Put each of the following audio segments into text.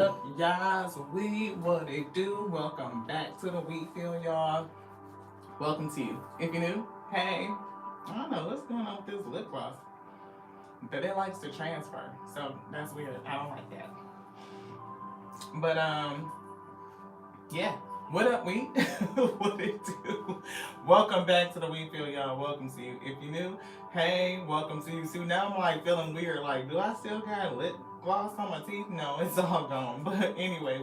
Up, guys? What it do? Welcome back to the We Feel, y'all. Welcome to you. If you're new, hey, I don't know what's going on with this lip gloss, but it likes to transfer, so that's weird. I don't like that. But yeah. What up, we? What it do? Welcome back to the We Feel, y'all. Welcome to you. If you're new, hey, welcome to you too. Now I'm like feeling weird. Like, do I still got lip gloss on my teeth? No, it's all gone. But anyway,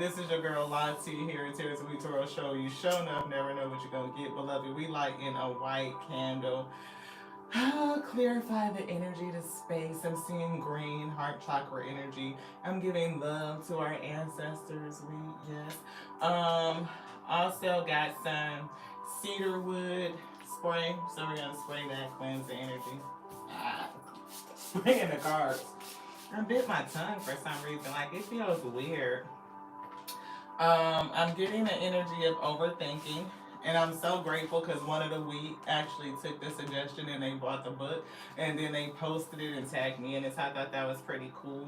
this is your girl Live T here at Terrace We Toro Show. You show enough, never know what you're gonna get, beloved. We light in a white candle. Clarify the energy to space. I'm seeing green heart chakra energy. I'm giving love to our ancestors. Yes. Um. Also got some cedar wood spray, so we're gonna spray that, cleanse the energy. Ah, spraying the cards. I bit my tongue for some reason. Like it feels weird. I'm getting the energy of overthinking. And I'm so grateful because one of the week actually took the suggestion and they bought the book and then they posted it and tagged me in it. So I thought that was pretty cool.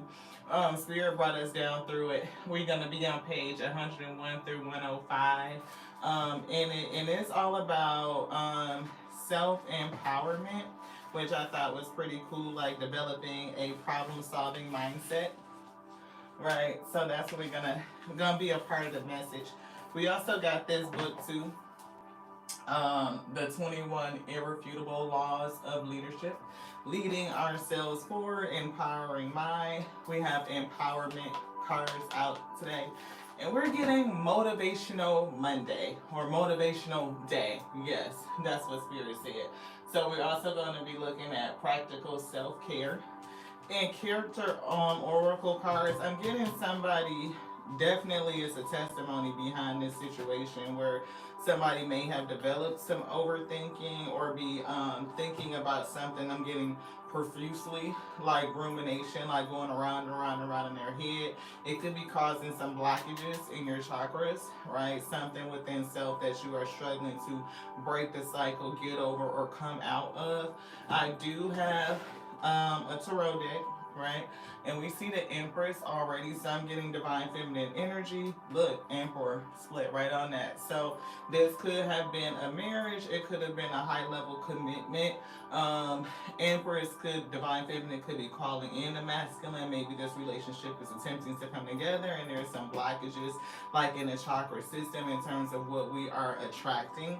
Spirit brought us down through it. We're gonna be on page 101 through 105. And it's all about self empowerment, which I thought was pretty cool, like developing a problem solving mindset. Right, so that's what we're gonna be a part of the message. We also got this book too, the 21 Irrefutable Laws of Leadership, leading ourselves forward, empowering mind. We have empowerment cards out today, and we're getting motivational Monday or motivational day. Yes, that's what Spirit said. So we're also going to be looking at practical self care and character oracle cards. I'm getting somebody, definitely is a testimony behind this situation where somebody may have developed some overthinking or be thinking about something. I'm getting profusely, like rumination, like going around and around and around in their head. It could be causing some blockages in your chakras, right? Something within self that you are struggling to break the cycle, get over, or come out of. I do have a tarot deck, right? And we see the Empress already, so I'm getting divine feminine energy. Look, Emperor split right on that. So this could have been a marriage. It could have been a high level commitment. Empress could, divine feminine could be calling in the masculine. Maybe this relationship is attempting to come together, and there's some blockages, like in the chakra system, in terms of what we are attracting.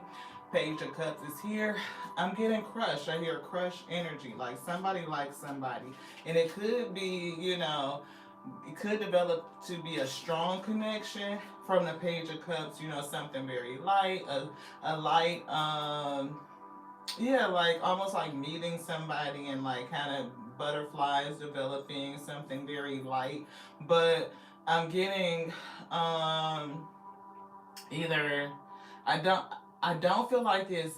Page of Cups is here. I'm getting crushed. I hear crush energy, like somebody likes somebody. And it could be, it could develop to be a strong connection from the Page of Cups, something very light, a light, yeah, like almost like meeting somebody and like kind of butterflies developing something very light. But I'm getting either I don't I don't feel like it's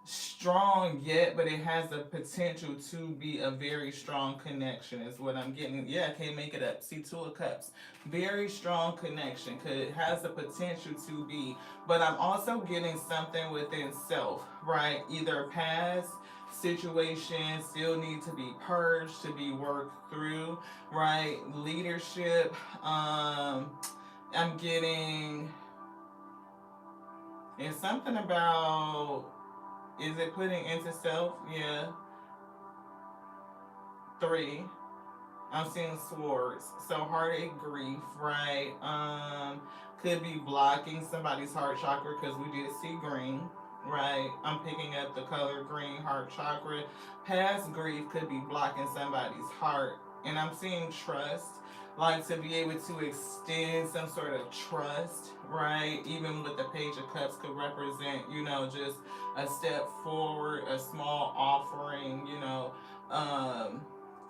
strong yet, but it has the potential to be a very strong connection is what I'm getting. Yeah, I can't make it up. See, Two of Cups. Very strong connection because it has the potential to be, but I'm also getting something within self, right? Either past situations still need to be purged, to be worked through, right? Leadership. I'm getting, it's something about, is it putting into self? Yeah. Three. I'm seeing swords. So heartache, grief, right? Could be blocking somebody's heart chakra because we did see green, right? I'm picking up the color green heart chakra. Past grief could be blocking somebody's heart. And I'm seeing trust, like to be able to extend some sort of trust, right? Even with the Page of Cups could represent, just a step forward, a small offering,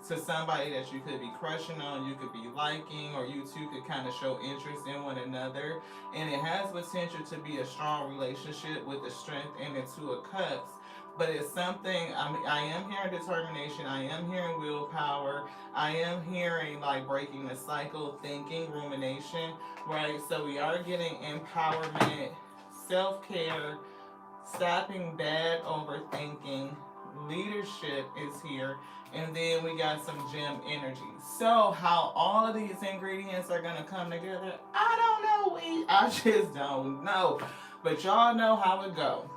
to somebody that you could be crushing on, you could be liking, or you two could kind of show interest in one another. And it has potential to be a strong relationship with the strength and the Two of Cups. But it's something, I am hearing determination, I am hearing willpower, I am hearing like breaking the cycle, thinking, rumination, right? So we are getting empowerment, self care, stopping bad overthinking, leadership is here, and then we got some gym energy. So how all of these ingredients are gonna come together, I don't know. I just don't know. But y'all know how it go.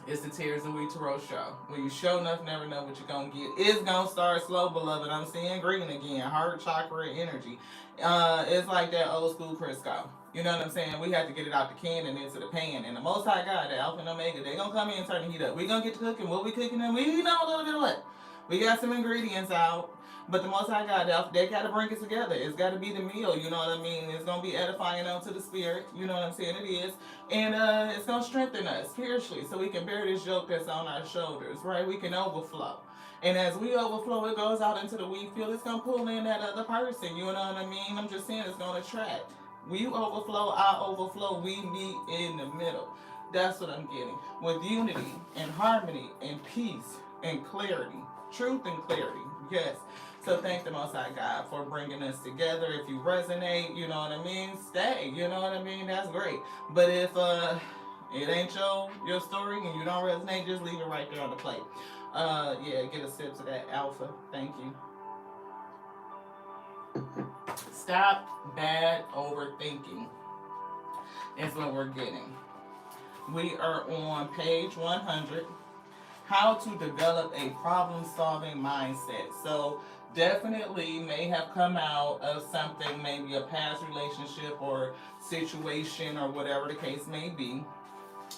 It's the Tears of Wheat Tarot show. When you show enough, never know what you're gonna get. It's gonna start slow, beloved. I'm seeing green again. Heart chakra energy. It's like that old school Crisco. You know what I'm saying? We have to get it out the can and into the pan. And the Most High God, the Alpha and Omega, they gonna come in and turn the heat up. We gonna get to cooking. What we cooking? And we know a little bit of what. We got some ingredients out. But the Most High God, they got to bring it together. It's got to be the meal, you know what I mean? It's going to be edifying unto the spirit, you know what I'm saying? It is. And it's going to strengthen us spiritually so we can bear this yoke that's on our shoulders, right? We can overflow. And as we overflow, it goes out into the wheat field. It's going to pull in that other person, you know what I mean? I'm just saying it's going to attract. We overflow, I overflow, we meet in the middle. That's what I'm getting. With unity and harmony and peace and clarity. Truth and clarity, yes. So thank the Most High God for bringing us together. If you resonate, you know what I mean, stay, you know what I mean, that's great. But if it ain't your story and you don't resonate, just leave it right there on the plate. Yeah, get a sip of that alpha. Thank you. Stop bad overthinking is what we're getting. We are on page 100. How to develop a problem-solving mindset. So definitely may have come out of something, maybe a past relationship or situation or whatever the case may be,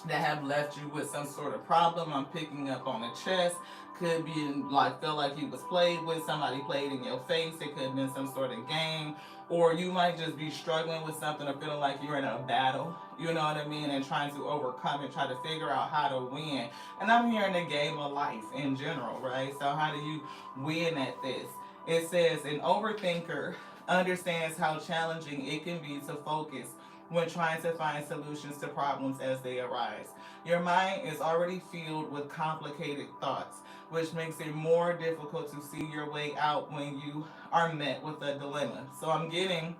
that have left you with some sort of problem. I'm picking up on the chest. Could be like, feel like you was played with, somebody played in your face. It could have been some sort of game. Or you might just be struggling with something or feeling like you're in a battle, you know what I mean, and trying to overcome it, try to figure out how to win. And I'm here in the game of life in general, right? So how do you win at this? It says an overthinker understands how challenging it can be to focus when trying to find solutions to problems as they arise. Your mind is already filled with complicated thoughts, which makes it more difficult to see your way out when you are met with a dilemma. So I'm getting,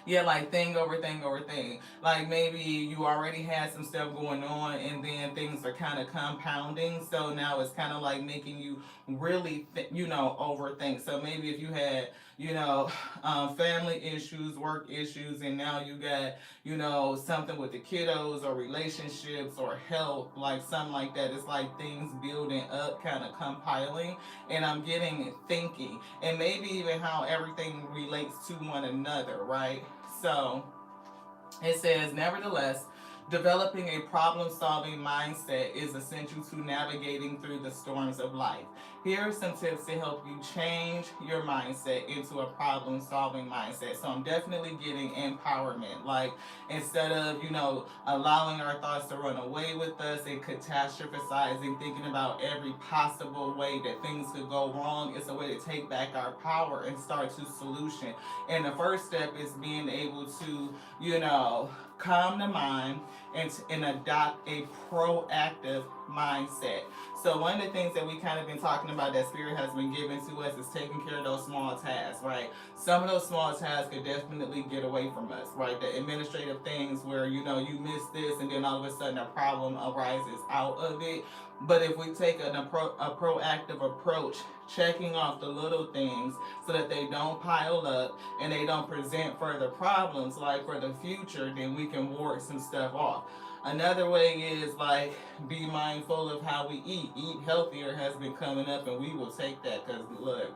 yeah, like thing over thing over thing. Like maybe you already had some stuff going on and then things are kind of compounding. So now it's kind of like making you really, overthink. So maybe if you had, family issues, work issues, and now you got, something with the kiddos or relationships or health, like something like that. It's like things building up, kind of compiling. And I'm getting thinking. And maybe even how everything relates to one another, right? So it says, nevertheless, developing a problem-solving mindset is essential to navigating through the storms of life. Here are some tips to help you change your mindset into a problem-solving mindset. So I'm definitely getting empowerment. Like, instead of, allowing our thoughts to run away with us and catastrophizing, thinking about every possible way that things could go wrong, it's a way to take back our power and start to solution. And the first step is being able to, calm the mind and adopt a proactive mindset. So one of the things that we kind of been talking about that Spirit has been giving to us is taking care of those small tasks, right? Some of those small tasks could definitely get away from us, right? The administrative things where, you miss this and then all of a sudden a problem arises out of it. But if we take a proactive approach, checking off the little things so that they don't pile up and they don't present further problems, like for the future, then we can ward some stuff off. Another way is like be mindful of how we eat. Eat healthier has been coming up, and we will take that because look,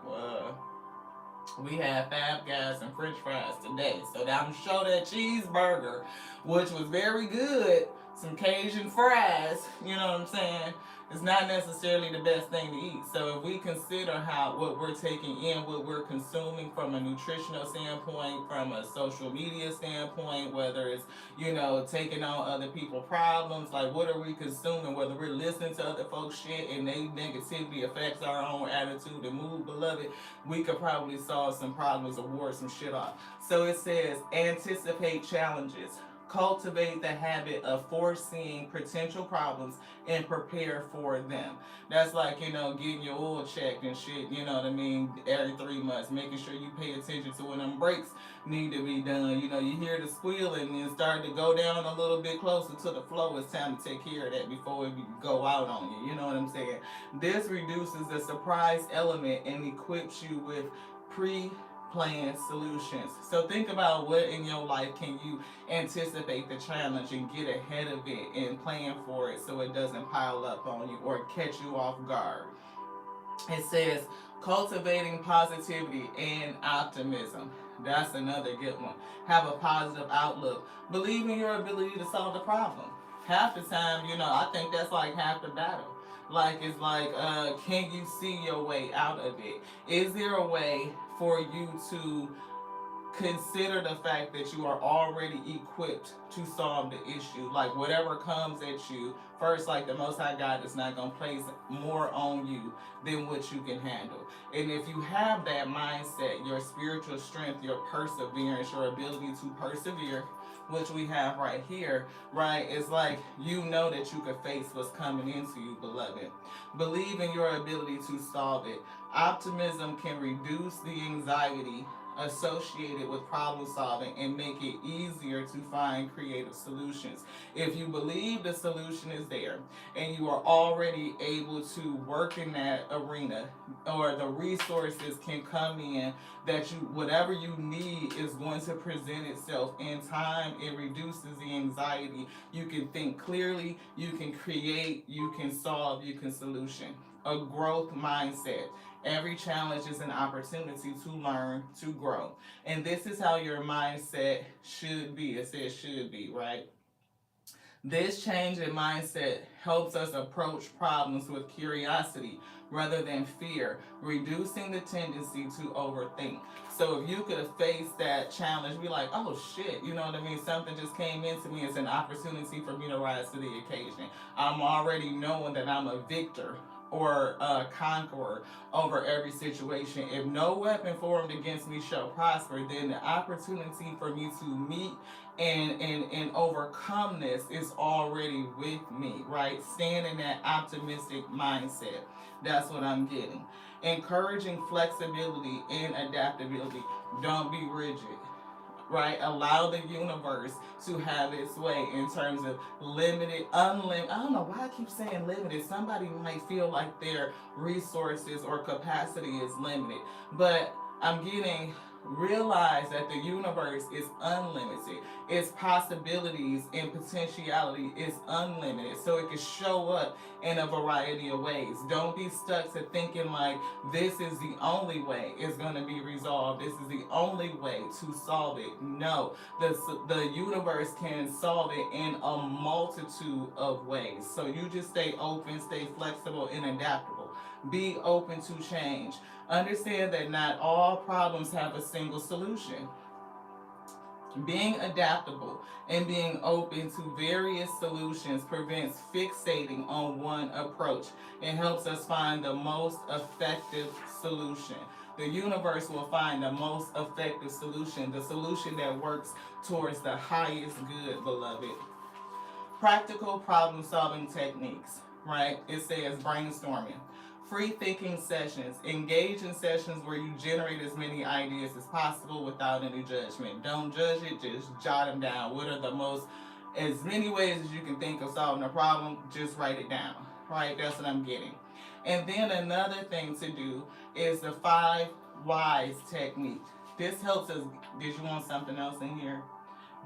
we had Five Guys and French fries today. So I'm sure that cheeseburger, which was very good, some Cajun fries, you know what I'm saying, it's not necessarily the best thing to eat. So if we consider what we're taking in, what we're consuming from a nutritional standpoint, from a social media standpoint, whether it's, taking on other people's problems, like what are we consuming, whether we're listening to other folks' shit and they negativity affects our own attitude and mood, beloved, we could probably solve some problems or ward some shit off. So it says, anticipate challenges. cultivate the habit of foreseeing potential problems and prepare for them. That's like, getting your oil checked and shit, you know what I mean, every 3 months, making sure you pay attention to when them brakes need to be done. You hear the squealing and start to go down a little bit closer to the flow. It's time to take care of that before it go out on you. You know what I'm saying? This reduces the surprise element and equips you with pre-planned solutions. So think about what in your life can you anticipate the challenge and get ahead of it and plan for it so it doesn't pile up on you or catch you off guard. It says cultivating positivity and optimism. That's another good one. Have a positive outlook. Believe in your ability to solve the problem. Half the time, I think that's like half the battle. Like, it's like, can you see your way out of it? Is there a way for you to consider the fact that you are already equipped to solve the issue? Like, whatever comes at you, first, like, the Most High God is not going to place more on you than what you can handle. And if you have that mindset, your spiritual strength, your perseverance, your ability to persevere, which we have right here, right? It's like you know that you could face what's coming into you, beloved. Believe in your ability to solve it. Optimism can reduce the anxiety associated with problem solving and make it easier to find creative solutions. If you believe the solution is there and you are already able to work in that arena, or the resources can come in that whatever you need is going to present itself in time, it reduces the anxiety. You can think clearly, you can create, you can solve, you can solution. A growth mindset. Every challenge is an opportunity to learn, to grow. And this is how your mindset should be. It says should be, right? This change in mindset helps us approach problems with curiosity rather than fear, reducing the tendency to overthink. So if you could face that challenge, be like, oh shit, you know what I mean? Something just came into me. It's an opportunity for me to rise to the occasion. I'm already knowing that I'm a victor or a conqueror over every situation. If no weapon formed against me shall prosper, then the opportunity for me to meet and overcome this is already with me, right? Stand in that optimistic mindset. That's what I'm getting. Encouraging flexibility and adaptability. Don't be rigid, right? Allow the universe to have its way in terms of limited, unlimited. I don't know why I keep saying limited. Somebody might feel like their resources or capacity is limited, but I'm getting realize that the universe is unlimited. Its possibilities and potentiality is unlimited. So it can show up in a variety of ways. Don't be stuck to thinking like this is the only way it's going to be resolved. This is the only way to solve it. No, the universe can solve it in a multitude of ways. So you just stay open, stay flexible and adaptable. Be open to change. Understand that not all problems have a single solution. Being adaptable and being open to various solutions prevents fixating on one approach and helps us find the most effective solution. The universe will find the most effective solution, the solution that works towards the highest good, beloved. Practical problem solving techniques, right? It says brainstorming. Free thinking sessions. Engage in sessions where you generate as many ideas as possible without any judgment. Don't judge it, just jot them down. What are as many ways as you can think of solving a problem, just write it down, right? That's what I'm getting. And then another thing to do is the 5 whys technique. This helps us. Did you want something else in here?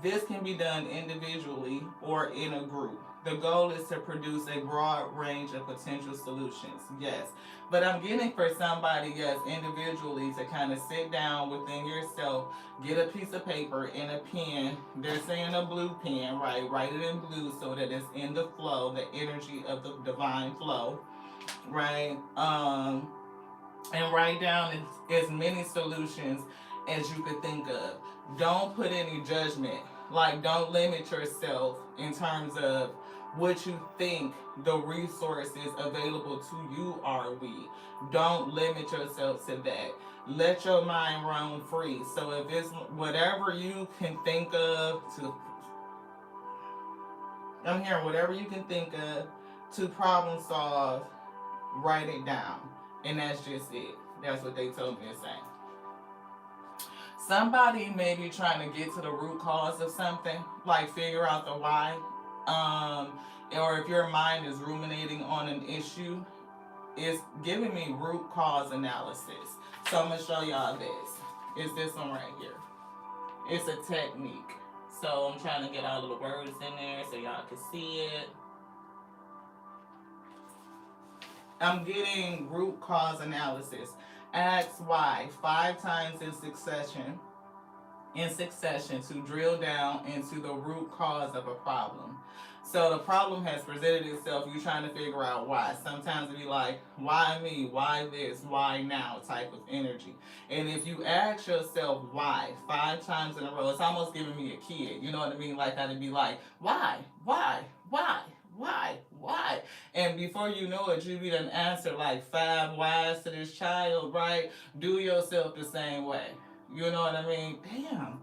This can be done individually or in a group. The goal is to produce a broad range of potential solutions, yes. But I'm getting for somebody, yes, individually to kind of sit down within yourself, get a piece of paper and a pen. They're saying a blue pen, right? Write it in blue so that it's in the flow, the energy of the divine flow, right? And write down as many solutions as you could think of. Don't put any judgment. Like, don't limit yourself in terms of what you think the resources available to you are. Don't limit yourself to that. Let your mind roam free. So if it's whatever you can think of to I'm hearing whatever you can think of to problem solve, write it down. And that's just it. That's what they told me to say. Somebody may be trying to get to the root cause of something, like figure out the why. Um, or if your mind is ruminating on an issue, it's giving me root cause analysis. So I'm gonna show y'all this. It's this one right here. It's a technique. So I'm trying to get all of the words in there so y'all can see it. I'm getting root cause analysis. Ask why 5 times in succession to drill down into the root cause of a problem. So the problem has presented itself. You're trying to figure out why. Sometimes it be like, why me? Why this? Why now? Type of energy. And if you ask yourself why 5 times in a row, it's almost giving me a kid. You know what I mean? Like that'd be like, why? Why? Why? Why? Why? And before you know it, you be done answer like 5 whys to this child, right? Do yourself the same way. You know what I mean? Damn.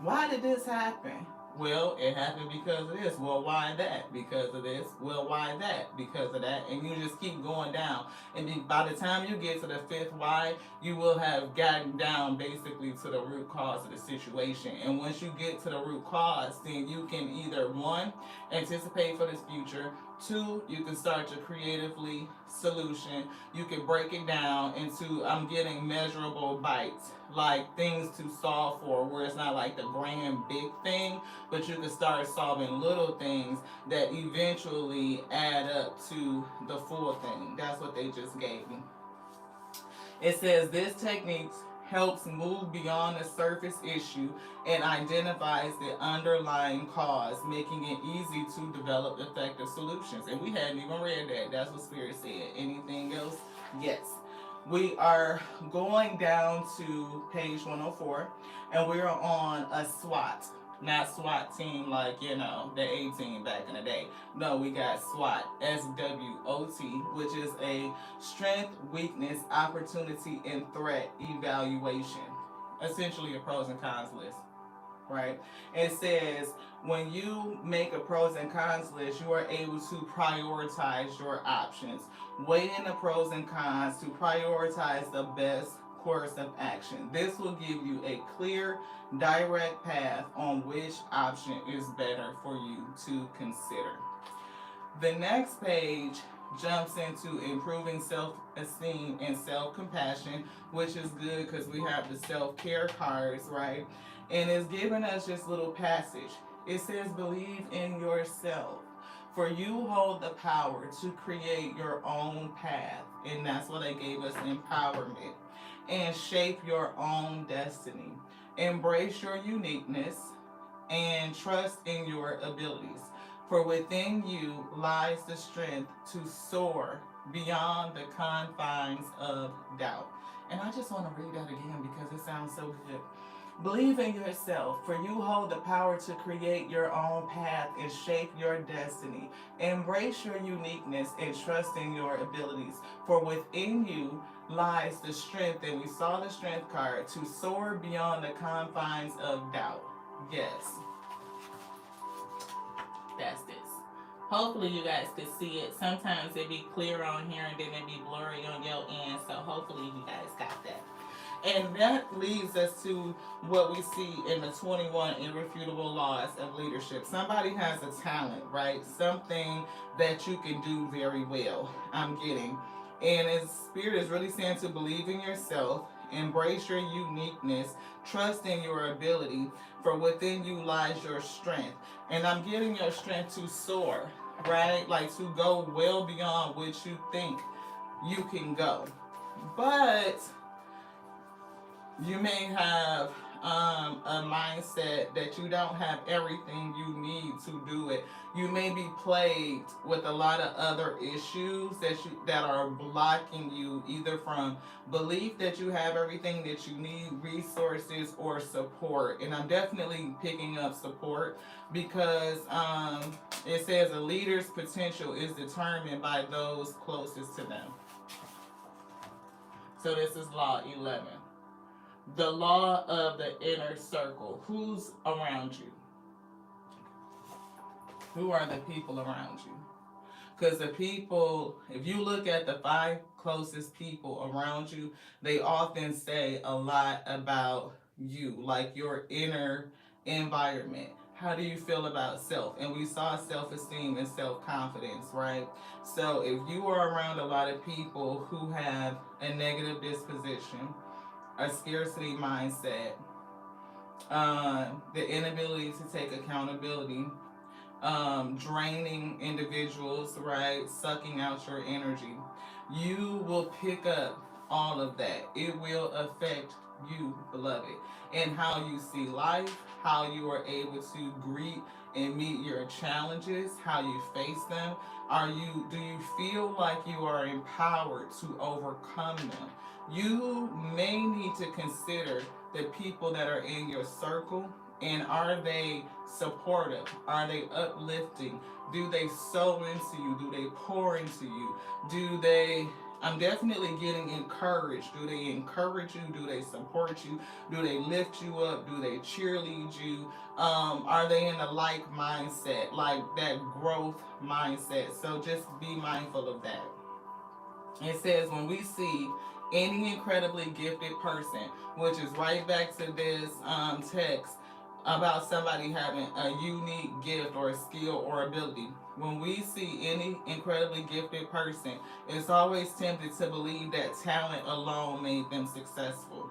Why did this happen? Well, it happened because of this. Well, why that? Because of this. Well, why that? Because of that. And you just keep going down. And by the time you get to the 5th why, you will have gotten down basically to the root cause of the situation. And once you get to the root cause, then you can either 1, anticipate for this future. 2, you can start your creatively solution. You can break it down into, I'm getting measurable bites, like things to solve for, where it's not like the grand big thing, but you can start solving little things that eventually add up to the full thing. That's what they just gave me. It says this technique helps move beyond the surface issue and identifies the underlying cause, making it easy to develop effective solutions. And we hadn't even read that. That's what Spirit said. Anything else? Yes. We are going down to page 104, and we're on a SWOT. Not SWAT team like, you know, the A-team back in the day. No, we got SWOT, S-W-O-T, which is a strength, weakness, opportunity, and threat evaluation. Essentially a pros and cons list, right? It says when you make a pros and cons list, you are able to prioritize your options. Weigh in the pros and cons to prioritize the best course of action. This will give you a clear, direct path on which option is better for you to consider. The next page jumps into improving self-esteem and self-compassion, which is good because we have the self-care cards, right? And it's giving us this little passage. It says, believe in yourself, for you hold the power to create your own path. And that's what they gave us, empowerment. And shape your own destiny. Embrace your uniqueness and trust in your abilities. For within you lies the strength to soar beyond the confines of doubt. And I just want to read that again because it sounds so good. Believe in yourself, for you hold the power to create your own path and shape your destiny. Embrace your uniqueness and trust in your abilities, for within you lies the strength, and we saw the strength card, to soar beyond the confines of doubt. Yes, that's this. Hopefully you guys could see it. Sometimes it be clear on here and then it be blurry on your end, so hopefully you guys got that. And that leads us to what we see in the 21 irrefutable laws of leadership. Somebody has a talent, right? Something that you can do very well, I'm getting. And his Spirit is really saying to believe in yourself, embrace your uniqueness, trust in your ability, for within you lies your strength. And I'm getting your strength to soar, right? Like to go well beyond what you think you can go. But you may have a mindset that you don't have everything you need to do it. You may be plagued with a lot of other issues that are blocking you, either from belief that you have everything that you need, resources, or support. And I'm definitely picking up support because it says a leader's potential is determined by those closest to them. So this is law 11. The law of the inner circle. Who's around you? Who are the people around you? Because the people, if you look at the five closest people around you, they often say a lot about you, like your inner environment. How do you feel about self? And we saw self esteem and self confidence, right? So if you are around a lot of people who have a negative disposition, a scarcity mindset, the inability to take accountability, draining individuals, right? Sucking out your energy. You will pick up all of that. It will affect you, beloved, and how you see life, how you are able to greet and meet your challenges, how you face them. Do you feel like you are empowered to overcome them? You may need to consider the people that are in your circle, and are they supportive? Are they uplifting? Do they sow into you? Do they pour into you? Do they I'm definitely getting encouraged. Do they encourage you? Do they support you? Do they lift you up? Do they cheerlead you? Are they in a like mindset, like that growth mindset? So just be mindful of that. It says when we see any incredibly gifted person, which is right back to this text about somebody having a unique gift or skill or ability. When we see any incredibly gifted person, it's always tempted to believe that talent alone made them successful.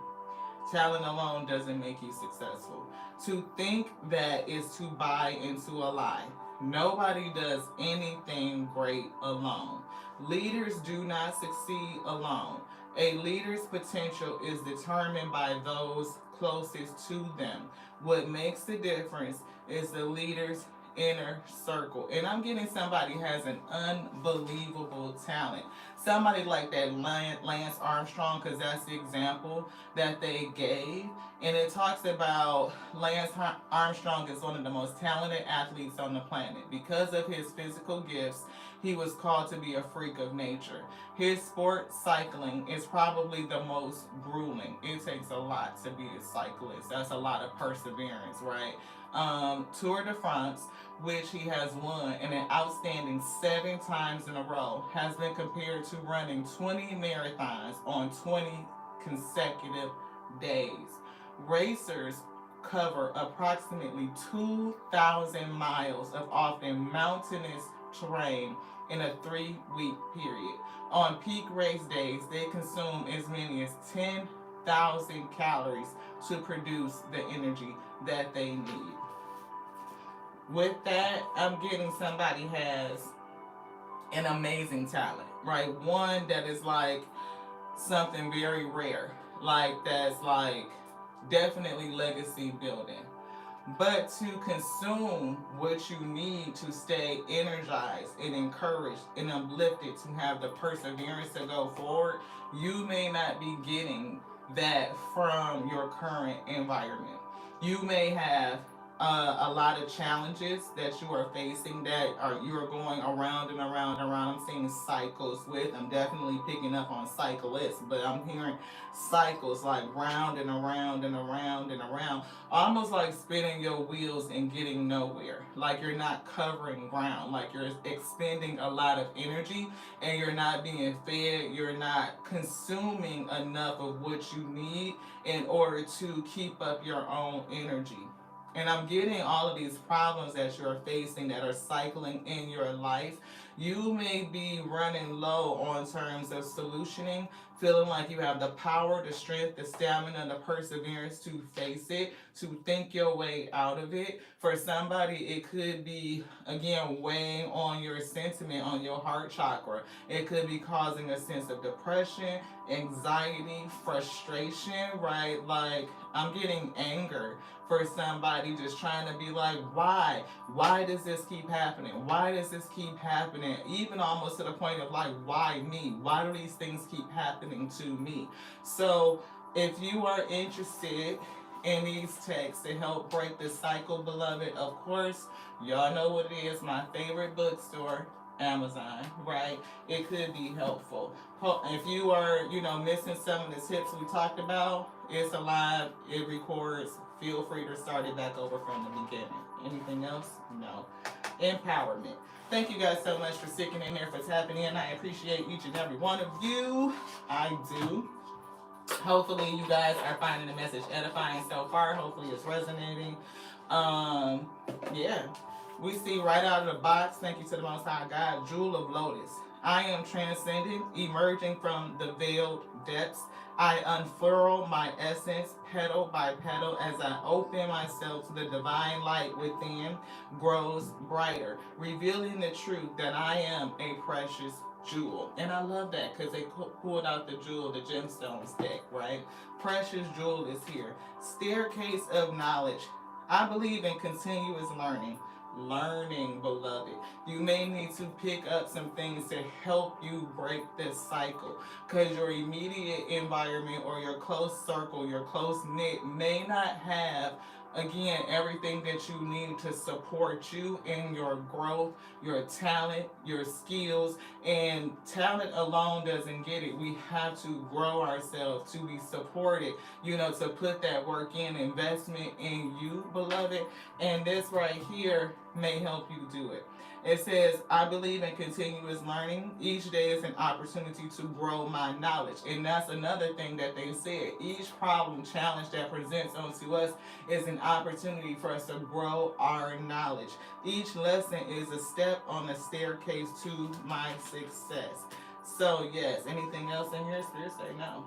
Talent alone doesn't make you successful. To think that is to buy into a lie. Nobody does anything great alone. Leaders do not succeed alone. A leader's potential is determined by those closest to them. What makes the difference is the leader's inner circle. And I'm getting somebody who has an unbelievable talent. Somebody like that Lance Armstrong, because that's the example that they gave. And it talks about Lance Armstrong is one of the most talented athletes on the planet. Because of his physical gifts, he was called to be a freak of nature. His sport, cycling, is probably the most grueling. It takes a lot to be a cyclist. That's a lot of perseverance, right? Tour de France, which he has won and an outstanding 7 times in a row, has been compared to running 20 marathons on 20 consecutive days. Racers cover approximately 2,000 miles of often mountainous terrain in a 3-week period. On peak race days, they consume as many as 10,000 calories to produce the energy that they need. With that, I'm getting somebody has an amazing talent, right? One that is like something very rare, like that's like definitely legacy building. But to consume what you need to stay energized and encouraged and uplifted to have the perseverance to go forward, you may not be getting that from your current environment. You may have a lot of challenges that you are facing that are you are going around and around and around. I'm seeing cycles with. I'm definitely picking up on cyclists, but I'm hearing cycles like round and around and around and around, almost like spinning your wheels and getting nowhere. Like you're not covering ground. Like you're expending a lot of energy and you're not being fed. You're not consuming enough of what you need in order to keep up your own energy. And I'm getting all of these problems that you're facing that are cycling in your life. You may be running low on terms of solutioning, feeling like you have the power, the strength, the stamina, the perseverance to face it, to think your way out of it. For somebody, it could be, again, weighing on your sentiment, on your heart chakra. It could be causing a sense of depression, anxiety, frustration, right? Like, I'm getting anger for somebody just trying to be like, why? Why does this keep happening? Why does this keep happening? Even almost to the point of like, why me? Why do these things keep happening to me? So if you are interested in these texts to help break the cycle, beloved, of course, y'all know what it is, my favorite bookstore, Amazon, right? It could be helpful. If you are, missing some of the tips we talked about, it's alive, it records. Feel free to start it back over from the beginning. Anything else? No. empowerment. Thank you guys so much for sticking in there, for tapping in. I appreciate each and every one of you. I do. Hopefully you guys are finding the message edifying so far. Hopefully it's resonating. Um, yeah. We see right out of the box, thank you to the Most High God, Jewel of Lotus. I am transcending, emerging from the veiled depths. I unfurl my essence petal by petal as I open myself to the divine light within grows brighter, revealing the truth that I am a precious jewel. And I love that because they pulled out the jewel, the gemstones deck, right? Precious jewel is here. Staircase of knowledge. I believe in continuous learning. Learning, beloved. You may need to pick up some things to help you break this cycle because your immediate environment or your close circle, your close knit may not have, again, everything that you need to support you in your growth, your talent, your skills. And talent alone doesn't get it. We have to grow ourselves to be supported, to put that work in, investment in you, beloved. And this right here may help you do it. It says, I believe in continuous learning. Each day is an opportunity to grow my knowledge. And that's another thing that they said. Each problem, challenge that presents onto us is an opportunity for us to grow our knowledge. Each lesson is a step on the staircase to my success. So, yes, anything else in here? Spirit say no.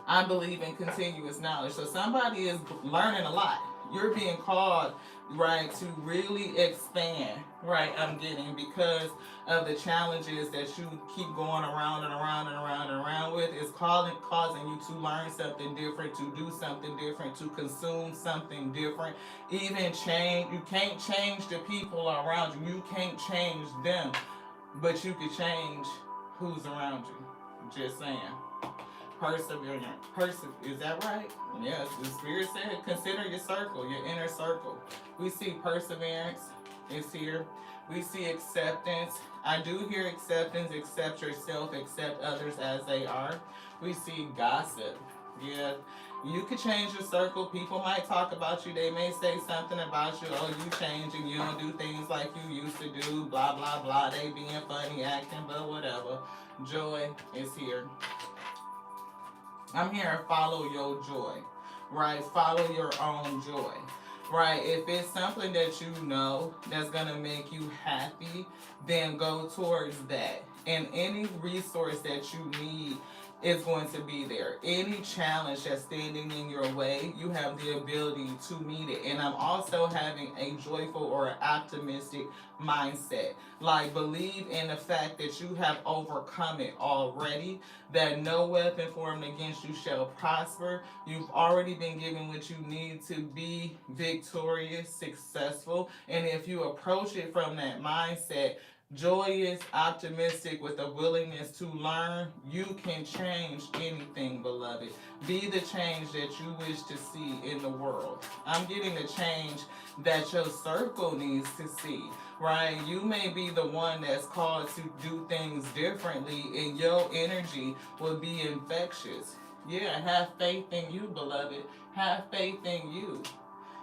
I believe in continuous knowledge. So somebody is learning a lot. You're being called, right, to really expand, right, I'm getting, because of the challenges that you keep going around and around and around and around with. It's causing you to learn something different, to do something different, to consume something different. Even change. You can't change the people around you. You can't change them, but you can change who's around you. Just saying. Perseverance. Is that right? Yes, the Spirit said, consider your circle, your inner circle. We see perseverance is here. We see acceptance. I do hear acceptance. Accept yourself, accept others as they are. We see gossip. Yeah, you could change your circle. People might talk about you. They may say something about you. Oh, you changing. You don't do things like you used to do. Blah, blah, blah. They being funny, acting, but whatever. Joy is here. I'm here to follow your joy, right? Follow your own joy, right? If it's something that you know that's going to make you happy, then go towards that. And any resource that you need is going to be there. Any challenge that's standing in your way, you have the ability to meet it. And I'm also having a joyful or optimistic mindset. Like, believe in the fact that you have overcome it already, that no weapon formed against you shall prosper. You've already been given what you need to be victorious, successful. And if you approach it from that mindset, joyous, optimistic, with a willingness to learn, you can change anything, beloved. Be the change that you wish to see in the world. I'm getting the change that your circle needs to see, right? You may be the one that's called to do things differently, and your energy will be infectious. Yeah, have faith in you, beloved. Have faith in you.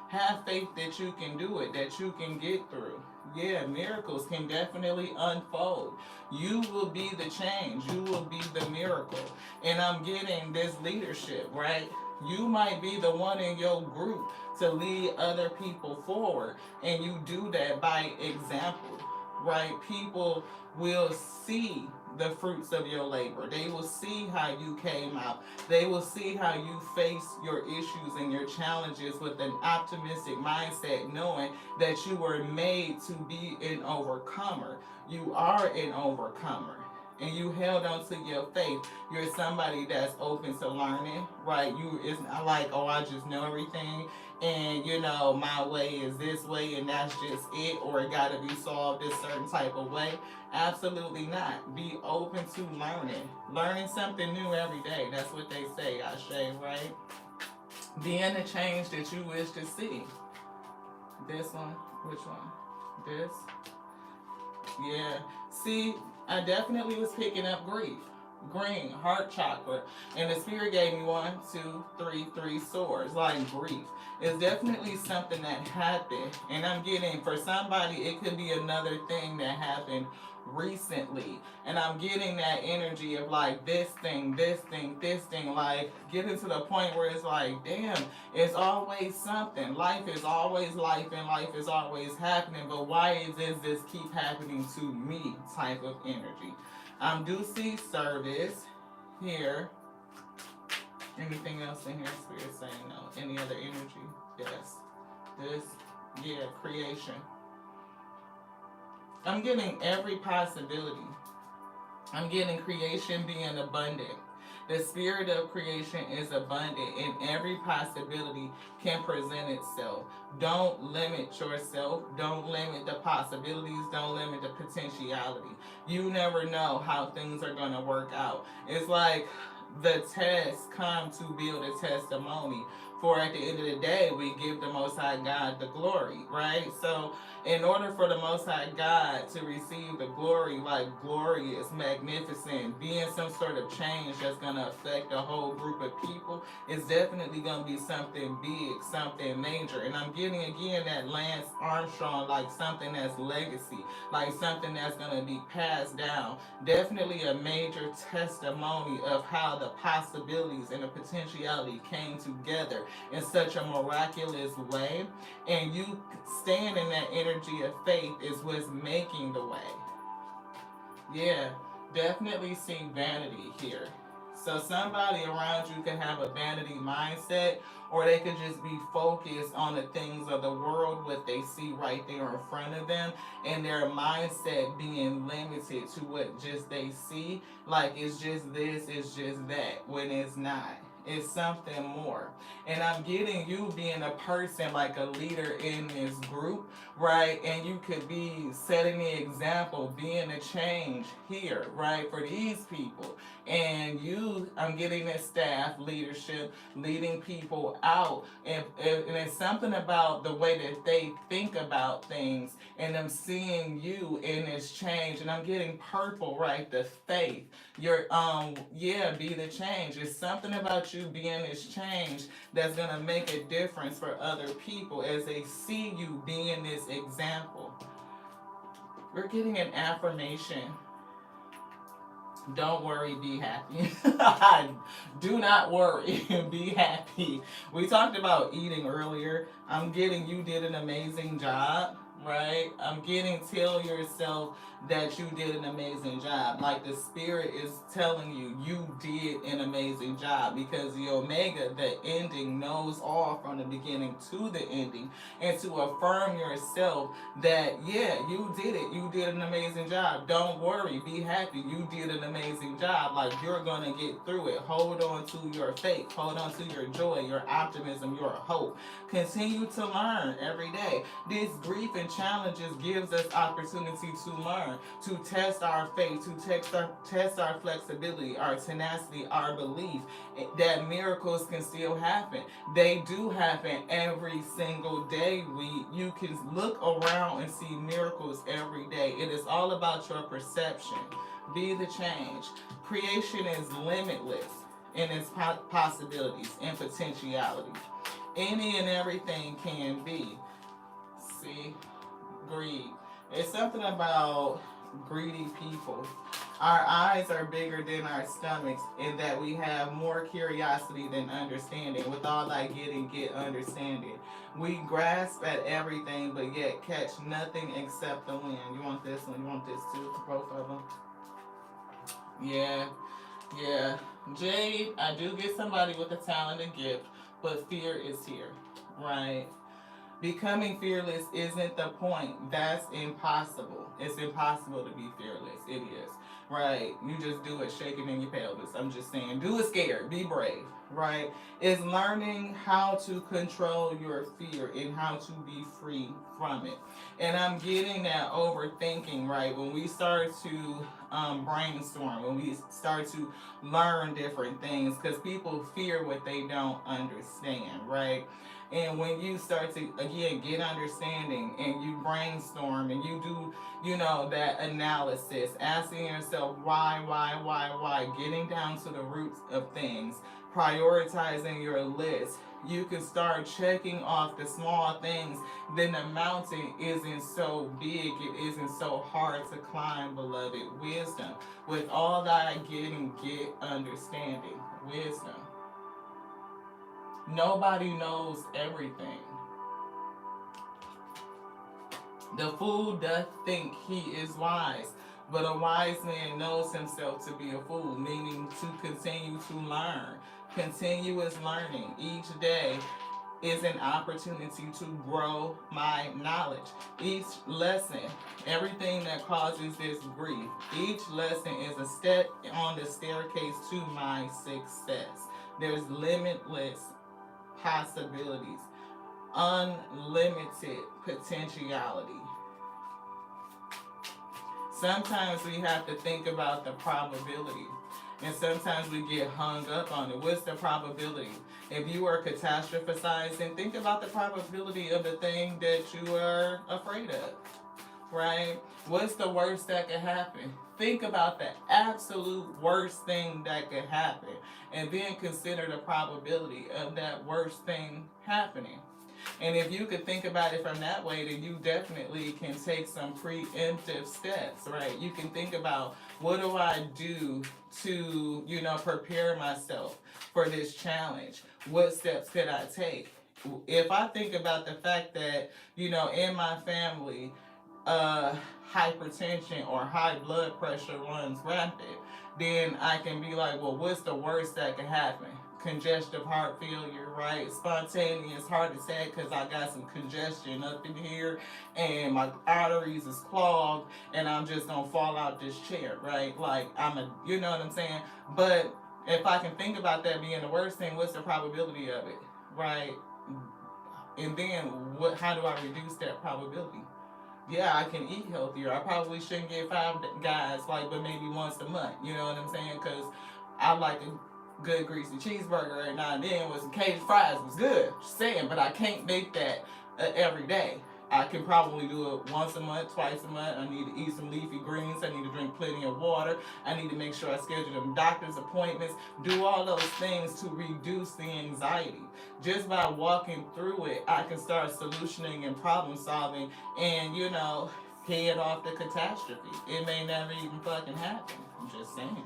Have faith that you can do it, that you can get through. Yeah, miracles can definitely unfold. You will be the change. You will be the miracle. And I'm getting this leadership, right? You might be the one in your group to lead other people forward. And you do that by example, right? People will see the fruits of your labor. They will see how you came out. They will see how you face your issues and your challenges with an optimistic mindset, knowing that you were made to be an overcomer. You are an overcomer. And you held on to your faith. You're somebody that's open to learning, right? It's not like, oh, I just know everything, and my way is this way and that's just it, or it got to be solved this certain type of way. Absolutely not. Be open to learning something new every day. That's what they say, Ashe, right? Being the change that you wish to see. This one. Which one? This. Yeah. See, I definitely was picking up grief. green, heart chakra. And the spirit gave me 3 swords, like grief. It's definitely something that happened. And I'm getting, for somebody, it could be another thing that happened recently. And I'm getting that energy of like this thing, this thing, this thing, like getting to the point where it's like, damn, it's always something. Life is always life and life is always happening. But why does this keep happening to me type of energy? Do see service here. Anything else in here? Spirit saying no. Any other energy? Yes. This, yeah, creation. I'm getting every possibility. I'm getting creation being abundant. The spirit of creation is abundant and every possibility can present itself. Don't limit yourself. Don't limit the possibilities. Don't limit the potentiality. You never know how things are going to work out. It's like the test come to build a testimony. For at the end of the day, we give the Most High God the glory, right? So in order for the Most High God to receive the glory, like glorious, magnificent, being some sort of change that's going to affect a whole group of people, it's definitely going to be something big, something major. And I'm getting again that Lance Armstrong, like something that's legacy, like something that's going to be passed down. Definitely a major testimony of how the possibilities and the potentiality came together in such a miraculous way. And you stand in that energy of faith is what's making the way. Yeah, definitely see vanity here. So somebody around you can have a vanity mindset, or they could just be focused on the things of the world, what they see right there in front of them, and their mindset being limited to what just they see. Like it's just this, it's just that, when it's not. It's something more. And I'm getting you being a person, like a leader in this group, right? And you could be setting the example, being a change here, right, for these people. And you, I'm getting this staff leadership, leading people out. And it's something about the way that they think about things and them seeing you in this change. And I'm getting purple, right, the faith. Your yeah, be the change. It's something about you being this change that's gonna make a difference for other people as they see you being this example. We're getting an affirmation. Don't worry, be happy. Do not worry, be happy. We talked about eating earlier. I'm getting you did an amazing job, right? I'm getting tell yourself that you did an amazing job. Like the spirit is telling you, you did an amazing job, because the Omega, the ending, knows all from the beginning to the ending. And to affirm yourself that, yeah, you did it. You did an amazing job. Don't worry, be happy. You did an amazing job. Like you're going to get through it. Hold on to your faith. Hold on to your joy, your optimism, your hope. Continue to learn every day. This grief and challenges gives us opportunity to learn, to test our faith, to test our flexibility, our tenacity, our belief that miracles can still happen. They do happen every single day. You can look around and see miracles every day. It is all about your perception. Be the change. Creation is limitless in its possibilities and potentiality. Any and everything can be. See, greed. It's something about greedy people. Our eyes are bigger than our stomachs, in that we have more curiosity than understanding. With all I get understanding. We grasp at everything, but yet catch nothing except the wind. You want this one? You want this too? Both of them? Yeah, yeah. Jade, I do get somebody with a talent and gift, but fear is here, right? Becoming fearless isn't the point. That's impossible. It's impossible to be fearless. It is. Right. You just do it shaking in your pelvis. I'm just saying, do it scared. Be brave. right, is learning how to control your fear and how to be free from it. And I'm getting that overthinking, right? When we start to brainstorm, when we start to learn different things, because people fear what they don't understand, right? And when you start to again get understanding and you brainstorm and you do, that analysis, asking yourself why, getting down to the roots of things, prioritizing your list, you can start checking off the small things. Then the mountain isn't so big, it isn't so hard to climb, beloved. Wisdom. With all that I get understanding. Wisdom. Nobody knows everything. The fool doth think he is wise, but a wise man knows himself to be a fool, meaning to continue to learn. Continuous learning each day is an opportunity to grow my knowledge. Each lesson, everything that causes this grief, each lesson is a step on the staircase to my success. There's limitless possibilities, unlimited potentiality. Sometimes we have to think about the probability. And sometimes we get hung up on it. What's the probability? If you are catastrophizing, think about the probability of the thing that you are afraid of, right? What's the worst that could happen? Think about the absolute worst thing that could happen, and then consider the probability of that worst thing happening. And if you could think about it from that way, then you definitely can take some preemptive steps, right? You can think about, what do I do to, prepare myself for this challenge? What steps could I take? If I think about the fact that, in my family, hypertension or high blood pressure runs rampant, then I can be like, well, what's the worst that could happen? Congestive heart failure, right? Spontaneous heart attack because I got some congestion up in here and my arteries is clogged and I'm just gonna fall out this chair, right? Like you know what I'm saying? But if I can think about that being the worst thing, what's the probability of it, right? And then how do I reduce that probability? Yeah, I can eat healthier. I probably shouldn't get Five Guys, but maybe once a month. You know what I'm saying? Because I like a good greasy cheeseburger every now and then with some Cajun fries. Was good. Just saying, but I can't make that every day. I can probably do it once a month, twice a month. I need to eat some leafy greens. I need to drink plenty of water. I need to make sure I schedule them doctor's appointments. Do all those things to reduce the anxiety. Just by walking through it, I can start solutioning and problem solving and, head off the catastrophe. It may never even fucking happen. I'm just saying.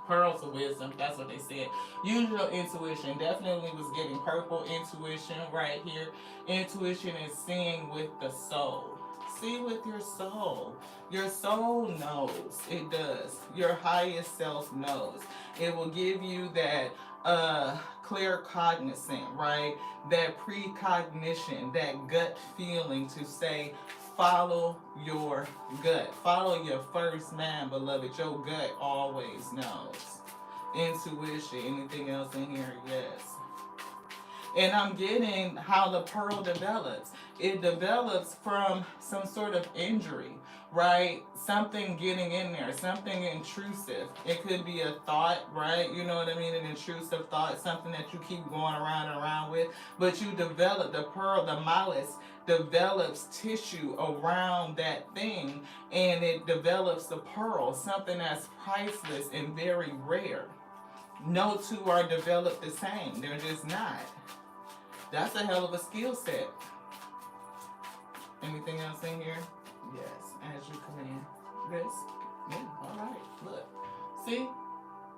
Pearls of wisdom, that's what they said. Use your intuition. Definitely was getting purple intuition right here. Intuition is seeing with the soul. See with your soul. Your soul knows. It does. Your highest self knows. It will give you that clear cognizant, right? That precognition, that gut feeling to say, follow your gut. Follow your first man, beloved. Your gut always knows. Intuition. Anything else in here? Yes. And I'm getting how the pearl develops. It develops from some sort of injury, right? Something getting in there, something intrusive. It could be a thought, right? You know what I mean? An intrusive thought, something that you keep going around and around with. But you develop the pearl, the malice develops tissue around that thing, and it develops the pearl, something that's priceless and very rare. No two are developed the same. They're just not. That's a hell of a skill set. Anything else in here? Yes, as you command. This? Yeah, alright. Look. See?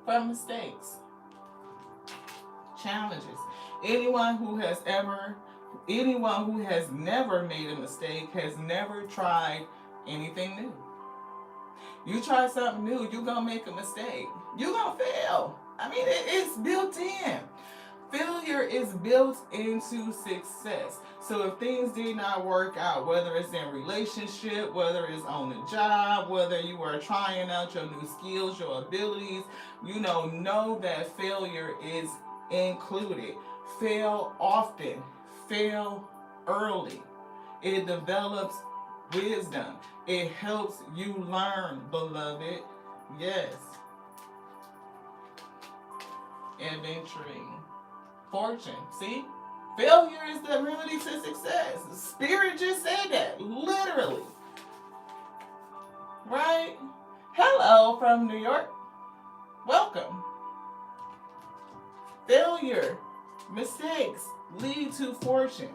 From mistakes. Challenges. Anyone who has never made a mistake has never tried anything new. You try something new, you're going to make a mistake. You're going to fail. I mean, it's built in. Failure is built into success. So if things did not work out, whether it's in relationship, whether it's on the job, whether you are trying out your new skills, your abilities, know that failure is included. Fail often, fail early. It develops wisdom. It helps you learn, beloved. Yes. Adventuring. Fortune. See? Failure is the remedy to success. Spirit just said that. Literally. Right? Hello from New York. Welcome. Failure, mistakes lead to fortune.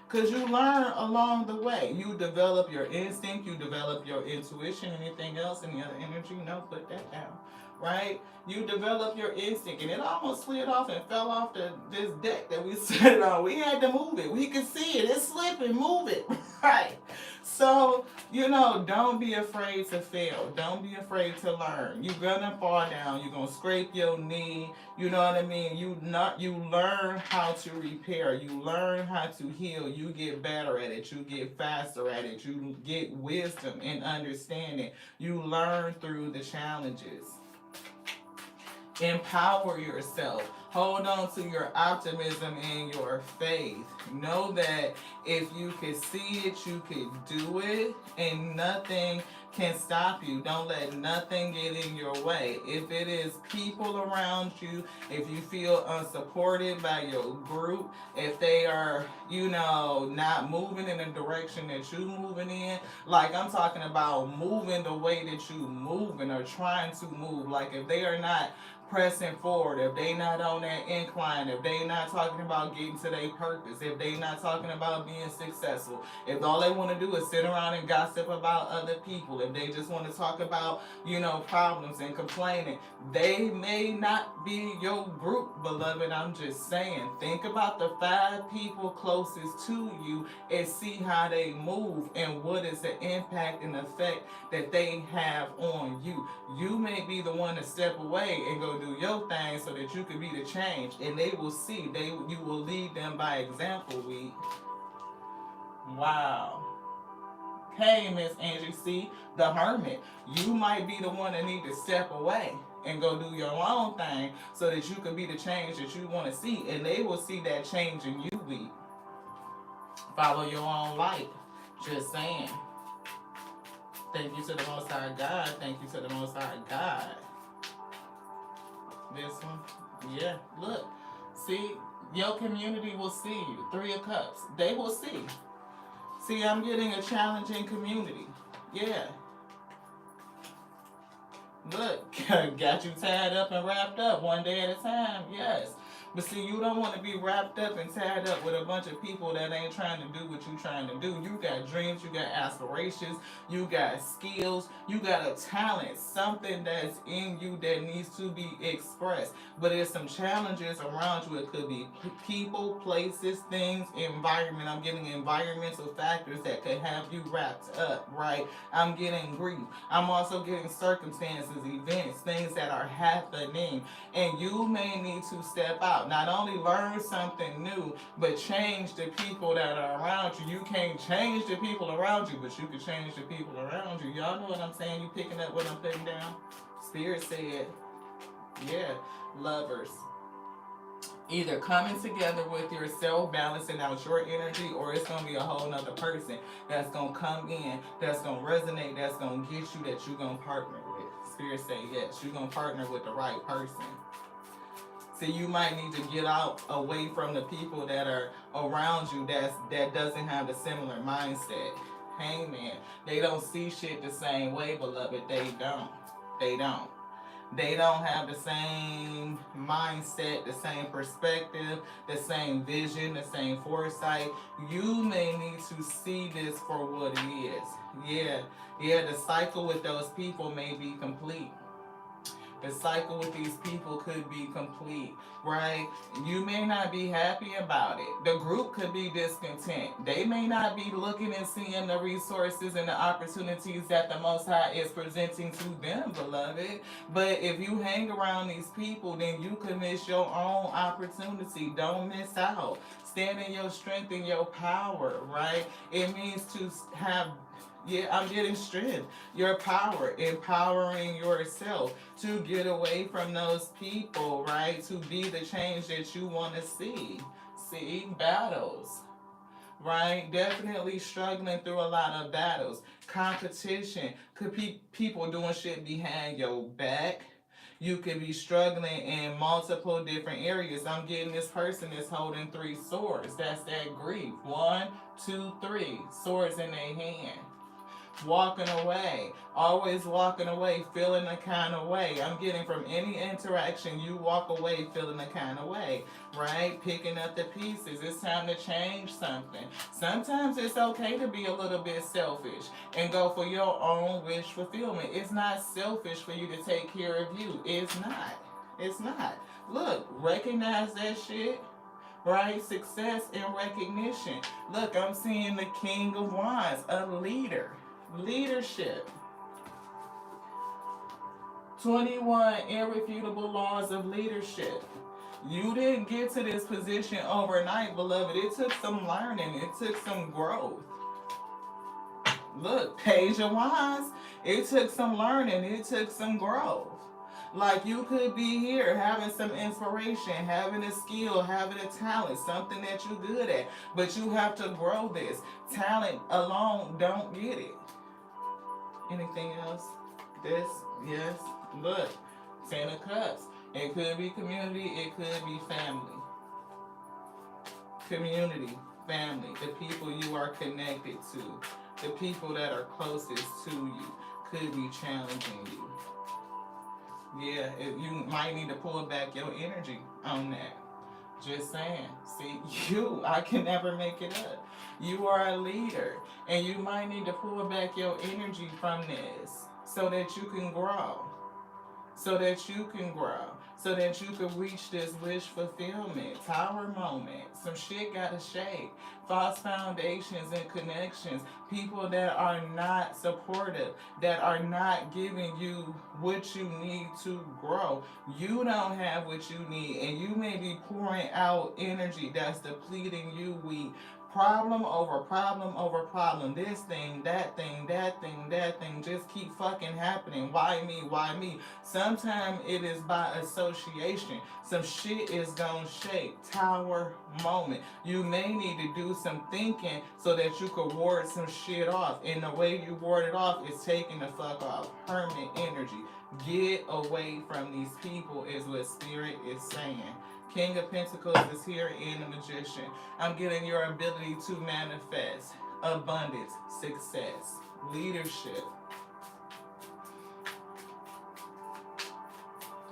Because you learn along the way. You develop your instinct, you develop your intuition. Anything else, any other energy? No, put that down. Right? You develop your instinct. And it almost slid off and fell off this deck that we set it on. We had to move it. We could see it. It's slipping. Move it. Right? So, don't be afraid to fail. Don't be afraid to learn. You're going to fall down. You're going to scrape your knee. You know what I mean? You learn how to repair. You learn how to heal. You get better at it. You get faster at it. You get wisdom and understanding. You learn through the challenges. Empower yourself. Hold on to your optimism and your faith. Know that if you could see it, you could do it, and nothing can stop you. Don't let nothing get in your way. If it is people around you, if you feel unsupported by your group, if they are, not moving in the direction that you're moving in, like I'm talking about moving the way that you moving or trying to move, like if they are not pressing forward, if they not on that incline, if they not talking about getting to their purpose, if they not talking about being successful, if all they want to do is sit around and gossip about other people, if they just want to talk about, problems and complaining, they may not be your group, beloved. I'm just saying, think about the 5 people closest to you and see how they move and what is the impact and effect that they have on you. You may be the one to step away and go do your thing so that you can be the change, and they will see. You will lead them by example. Wow. Hey, Miss Angie C, the Hermit. You might be the one that need to step away and go do your own thing so that you can be the change that you want to see, and they will see that change in you. Follow your own light. Just saying. Thank you to the Most High God. Thank you to the Most High God. This one. Yeah. Look. See, your community will see you. 3 of Cups. They will see. See, I'm getting a challenging community. Yeah. Look. Got you tied up and wrapped up one day at a time. Yes. But see, you don't want to be wrapped up and tied up with a bunch of people that ain't trying to do what you trying to do. You got dreams, you got aspirations, you got skills, you got a talent, something that's in you that needs to be expressed. But there's some challenges around you. It could be people, places, things, environment. I'm getting environmental factors that could have you wrapped up, right? I'm getting grief. I'm also getting circumstances, events, things that are happening. And you may need to step out. Not only learn something new, but change the people that are around you. You can't change the people around you, but you can change the people around you. Y'all know what I'm saying? You picking up what I'm putting down? Spirit said, yeah, lovers. Either coming together with yourself, balancing out your energy, or it's going to be a whole nother person that's going to come in, that's going to resonate, that's going to get you, that you're going to partner with. Spirit say yes, you're going to partner with the right person. See, you might need to get out away from the people that are around you that doesn't have the similar mindset. Hangman. They don't see shit the same way, beloved. They don't. They don't have the same mindset, the same perspective, the same vision, the same foresight. You may need to see this for what it is. Yeah, the cycle with those people may be complete. The cycle with these people could be complete, right? You may not be happy about it. The group could be discontent. They may not be looking and seeing the resources and the opportunities that the Most High is presenting to them, beloved. But if you hang around these people, then you could miss your own opportunity. Don't miss out. Stand in your strength and your power, right? It means to have Yeah, I'm getting strength. Your power, empowering yourself to get away from those people, right? To be the change that you want to see. See, battles, right? Definitely struggling through a lot of battles. Competition. Could be people doing shit behind your back. You could be struggling in multiple different areas. I'm getting this person is holding three swords. That's that grief. One, two, three. Swords in their hand, walking away, always walking away, feeling a kind of way. I'm getting from any interaction, you walk away feeling a kind of way, right? Picking up the pieces. It's time to change something. Sometimes it's okay to be a little bit selfish and go for your own wish fulfillment. It's not selfish for you to take care of you. It's not. It's not. Look, recognize that shit, right? Success and recognition. Look, I'm seeing the King of Wands, a leader. Leadership. 21 irrefutable laws of leadership. You didn't get to this position overnight, beloved. It took some learning, it took some growth. Look, Page of Wands, it took some learning, it took some growth. Like you could be here having some inspiration, having a skill, having a talent, something that you're good at, but you have to grow this. Talent alone don't get it. Anything else? This? Yes. Look, Ten of Cups. It could be community, it could be family. Community, family, the people you are connected to, the people that are closest to you could be challenging you. Yeah, you might need to pull back your energy on that. Just saying. See, I can never make it up. You are a leader, and you might need to pull back your energy from this so that you can grow. So that you can grow. So that you can reach this wish fulfillment. Tower moment. Some shit gotta shake. False foundations and connections. People that are not supportive, that are not giving you what you need to grow. You don't have what you need, and you may be pouring out energy that's depleting you. Problem over problem over problem. This thing, that thing, that thing, that thing just keep fucking happening. Why me? Why me? Sometimes it is by association. Some shit is gonna shake. Tower moment. You may need to do some thinking so that you could ward some shit off. And the way you ward it off is taking the fuck off. Hermit energy. Get away from these people is what Spirit is saying. King of Pentacles is here and the Magician. I'm getting your ability to manifest abundance, success, leadership.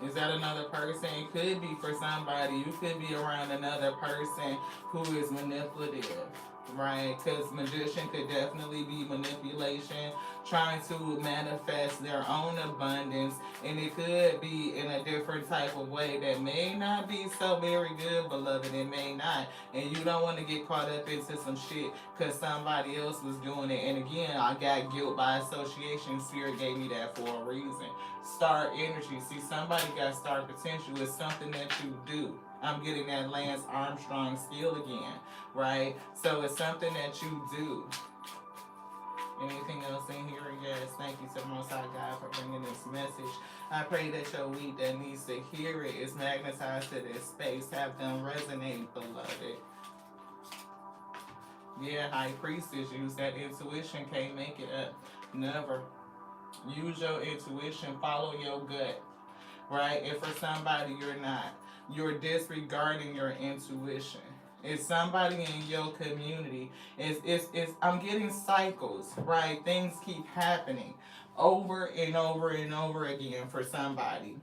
Is that another person? It could be for somebody. You could be around another person who is manipulative, right? Because magician could definitely be manipulation, trying to manifest their own abundance, and it could be in a different type of way that may not be so very good, beloved. It may not, and you don't want to get caught up into some shit because somebody else was doing it. And again, I got guilt by association. Spirit gave me that for a reason. Star energy. See, somebody got star potential. It's something that you do. I'm getting that Lance Armstrong skill again, right? So it's something that you do. Anything else in here? Yes. Thank you so much, God, for bringing this message. I pray that your week that needs to hear it is magnetized to this space. Have them resonate, beloved. Yeah, High Priestess, use that intuition. Can't make it up. Never. Use your intuition. Follow your gut, right? If for somebody you're not, you're disregarding your intuition. It's somebody in your community. I'm getting cycles, right? Things keep happening over and over and over again for somebody.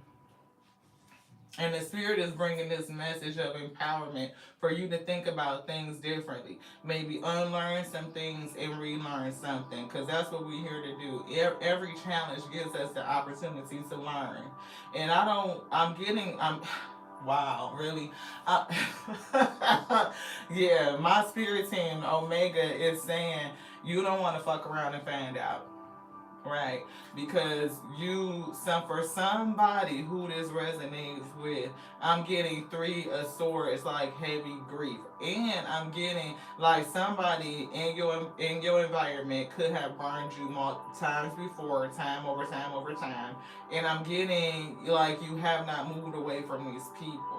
And the Spirit is bringing this message of empowerment for you to think about things differently. Maybe unlearn some things and relearn something, because that's what we're here to do. Every challenge gives us the opportunity to learn. And wow, really? Yeah, my spirit team, Omega, is saying you don't want to fuck around and find out. Right, because for somebody who this resonates with, I'm getting 3 of Swords, like heavy grief, and I'm getting like somebody in your environment could have burned you times before, time over time over time, and I'm getting like you have not moved away from these people.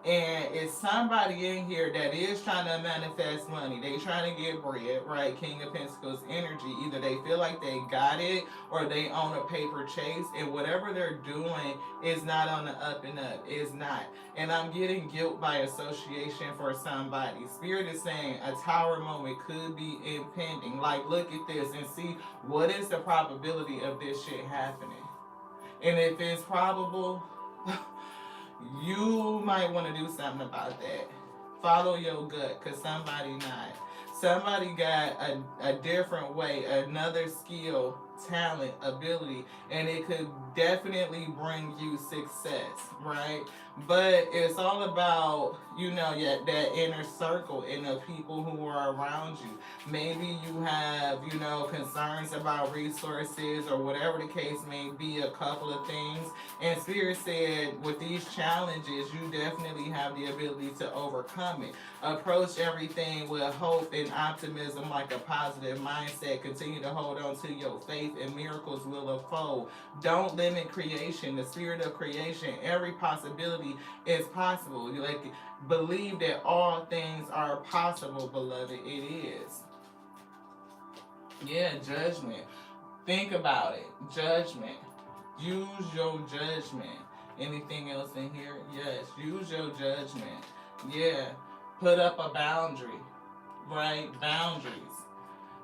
And it's somebody in here that is trying to manifest money. They trying to get bread, right? King of Pentacles energy. Either they feel like they got it or they own a paper chase. And whatever they're doing is not on the up and up. It's not. And I'm getting guilt by association for somebody. Spirit is saying a tower moment could be impending. Like, look at this and see what is the probability of this shit happening. And if it's probable, you might want to do something about that. Follow your gut, because somebody not. Somebody got a different way, another skill, talent, ability, and it could definitely bring you success, right? But it's all about, that inner circle and the people who are around you. Maybe you have, concerns about resources or whatever the case may be, a couple of things. And Spirit said, with these challenges, you definitely have the ability to overcome it. Approach everything with hope and optimism, like a positive mindset. Continue to hold on to your faith, and miracles will unfold. Don't limit creation, the spirit of creation. Every possibility is possible. Like, believe that all things are possible, beloved. It is. Yeah, judgment. Think about it. Judgment. Use your judgment. Anything else in here? Yes. Use your judgment. Yeah. Put up a boundary. Right? Boundaries.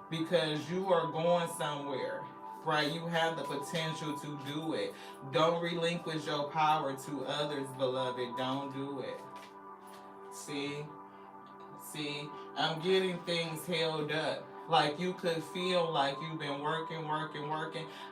Because you are going somewhere. Right? You have the potential to do it. Don't relinquish your power to others, beloved. Don't do it. See, I'm getting things held up. Like, you could feel like you've been working.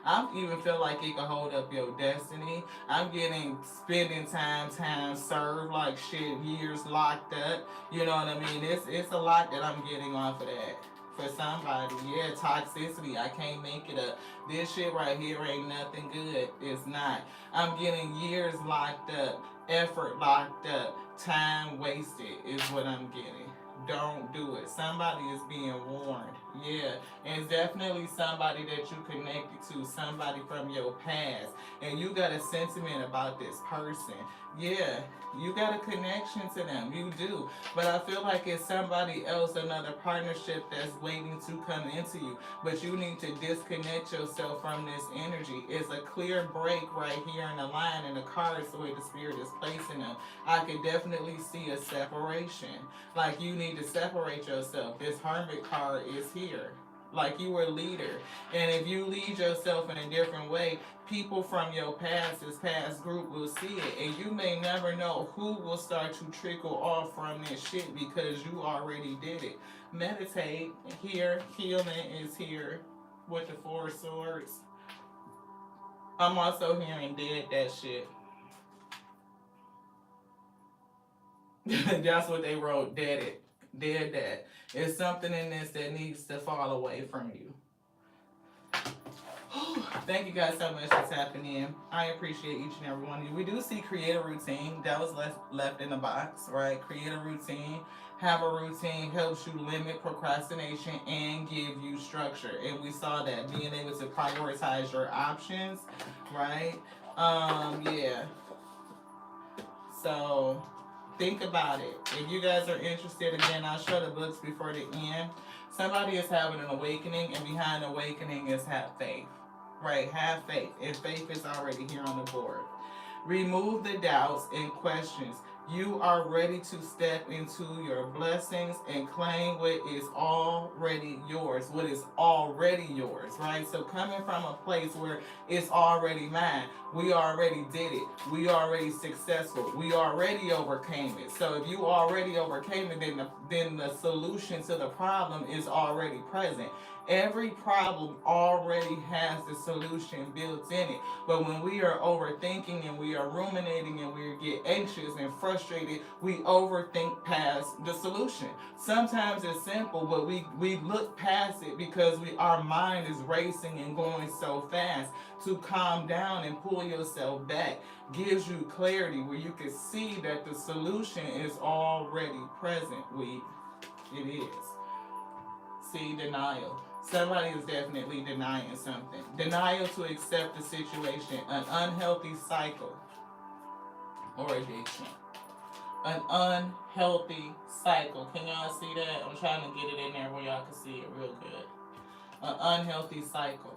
I even feel like it could hold up your destiny. I'm getting spending time served, like shit, years locked up. You know what I mean? It's a lot that I'm getting off of that. For somebody, yeah, toxicity. I can't make it up. This shit right here ain't nothing good. It's not. I'm getting years locked up, effort locked up, time wasted is what I'm getting. Don't do it. Somebody is being warned. Yeah. And it's definitely somebody that you connected to, somebody from your past. And you got a sentiment about this person. Yeah. You got a connection to them. You do. But I feel like it's somebody else, another partnership that's waiting to come into you. But you need to disconnect yourself from this energy. It's a clear break right here in the line, in the cards, the way the spirit is placing them. I could definitely see a separation. Like, you need to separate yourself. This Hermit card is here. Like, you were a leader. And if you lead yourself in a different way, people from your past, this past group, will see it. And you may never know who will start to trickle off from this shit because you already did it. Meditate. Here, healing is here with the 4 Swords. I'm also hearing dead that shit. That's what they wrote, dead it. Dead that. It's something in this that needs to fall away from you. Thank you guys so much for tapping in. I appreciate each and every one of you. We do see create a routine. That was left in the box, right? Create a routine. Have a routine helps you limit procrastination and give you structure. And we saw that, being able to prioritize your options, right? Yeah. So think about it. If you guys are interested, again, I'll show the books before the end. Somebody is having an awakening, and behind awakening is have faith. Right, have faith. And faith is already here on the board. Remove the doubts and questions. You are ready to step into your blessings and claim what is already yours. What is already yours, right? So coming from a place where it's already mine, we already did it. We already successful. We already overcame it. So if you already overcame it, then then the solution to the problem is already present. Every problem already has the solution built in it. But when we are overthinking and we are ruminating and we get anxious and frustrated, we overthink past the solution. Sometimes it's simple, but we look past it because our mind is racing and going so fast. To calm down and pull yourself back gives you clarity where you can see that the solution is already present. It is. See, denial. Somebody is definitely denying something. Denial to accept the situation, an unhealthy cycle or addiction. An unhealthy cycle. Can y'all see that? I'm trying to get it in there where y'all can see it real good. An unhealthy cycle.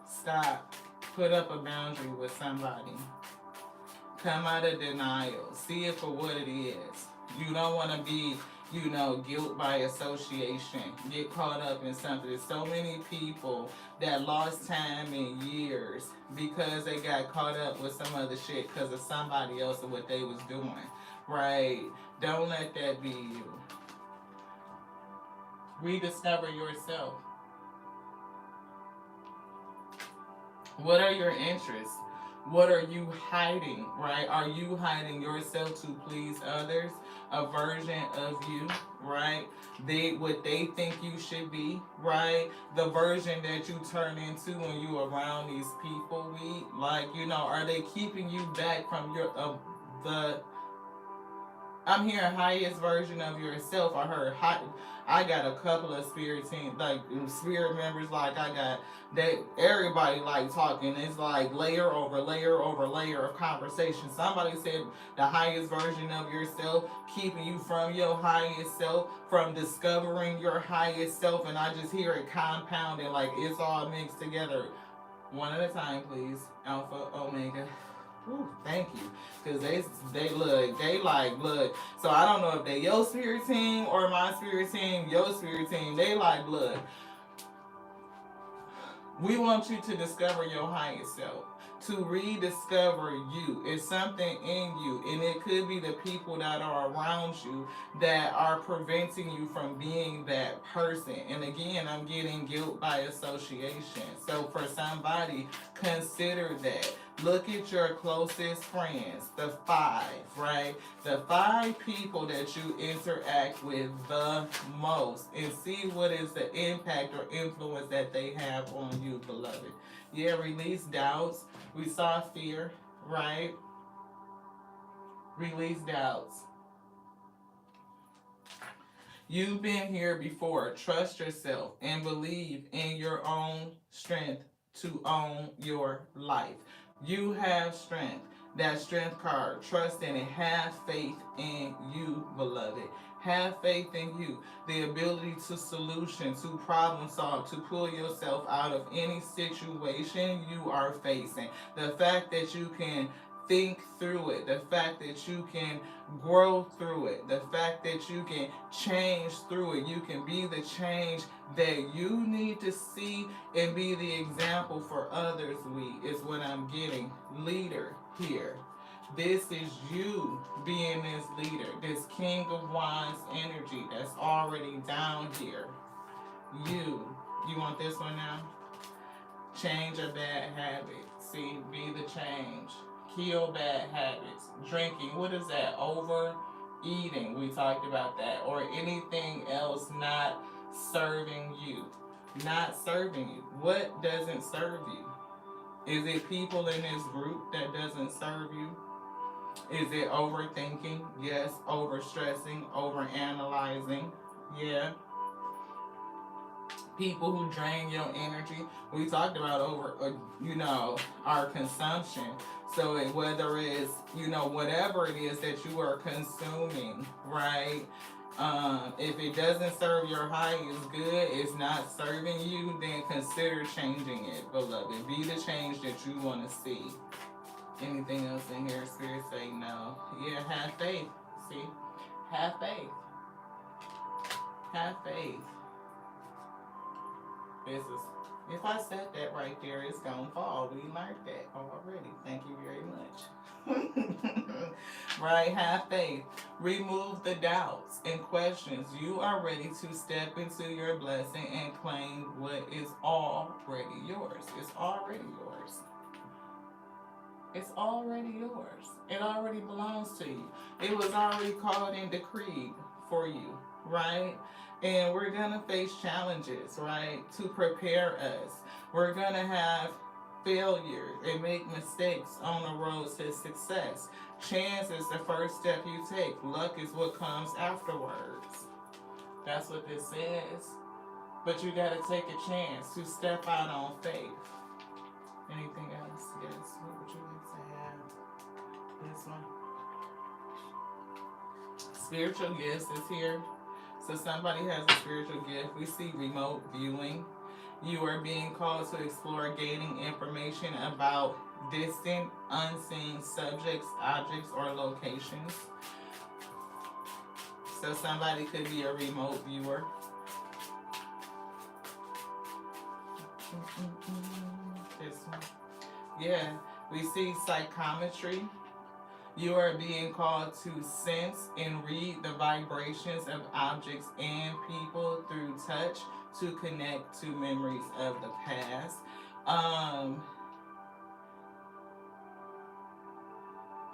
Stop. Put up a boundary with somebody. Come out of denial. See it for what it is. You don't want to be, guilt by association. Get caught up in something. There's so many people that lost time and years because they got caught up with some other shit because of somebody else and what they was doing. Right? Don't let that be you. Rediscover yourself. What are your interests? What are you hiding, right? Are you hiding yourself to please others? A version of you, right? What they think you should be, right? The version that you turn into when you around these people. Are they keeping you back from I'm hearing highest version of yourself. I got a couple of spirit team, spirit members. Everybody talking. It's like layer over layer over layer of conversation. Somebody said the highest version of yourself, keeping you from your highest self, from discovering your highest self, and I just hear it compounding like it's all mixed together. One at a time, please. Alpha, Omega. Ooh, thank you. Because they look. So I don't know if they your spirit team or my spirit team, your spirit team. They look. We want you to discover your highest self. To rediscover you. It's something in you. And it could be the people that are around you that are preventing you from being that person. And again, I'm getting guilt by association. So for somebody, consider that. Look at your closest friends, the 5, right? The 5 people that you interact with the most, and see what is the impact or influence that they have on you, beloved. Yeah, release doubts. We saw fear, right? Release doubts. You've been here before. Trust yourself and believe in your own strength to own your life. You have strength. That strength card. Trust in it. Have faith in you, beloved. Have faith in you. The ability to solution, to problem solve, to pull yourself out of any situation you are facing. The fact that you can think through it, the fact that you can grow through it, the fact that you can change through it, you can be the change that you need to see and be the example for others. Is what I'm getting. Leader here. This is you being this leader, this King of Wands energy that's already down here. You want this one now? Change a bad habit. See, be the change. Kill bad habits. Drinking, what is that? Overeating, we talked about that. Or anything else not serving you. Not serving you. What doesn't serve you? Is it people in this group that doesn't serve you? Is it overthinking? Yes. Overstressing, overanalyzing. Yeah. People who drain your energy. We talked about our consumption. So whether it's, whatever it is that you are consuming, right? If it doesn't serve your highest good, it's not serving you, then consider changing it, beloved. Be the change that you want to see. Anything else in here? Spirit say no. Yeah, have faith. See? Have faith. Have faith. If I said that right there, it's gonna fall. We learned that already. Thank you very much. Right? Have faith. Remove the doubts and questions. You are ready to step into your blessing and claim what is already yours. It's already yours. It's already yours. It already belongs to you. It was already called and decreed for you, right? And we're going to face challenges, right, to prepare us. We're going to have failures and make mistakes on the road to success. Chance is the first step you take. Luck is what comes afterwards. That's what this says. But you got to take a chance to step out on faith. Anything else? Yes. What would you like to have? This one. Spiritual gifts is here. So somebody has a spiritual gift. We see remote viewing. You are being called to explore gaining information about distant, unseen subjects, objects, or locations. So somebody could be a remote viewer. This one. Yeah, we see psychometry. You are being called to sense and read the vibrations of objects and people through touch to connect to memories of the past.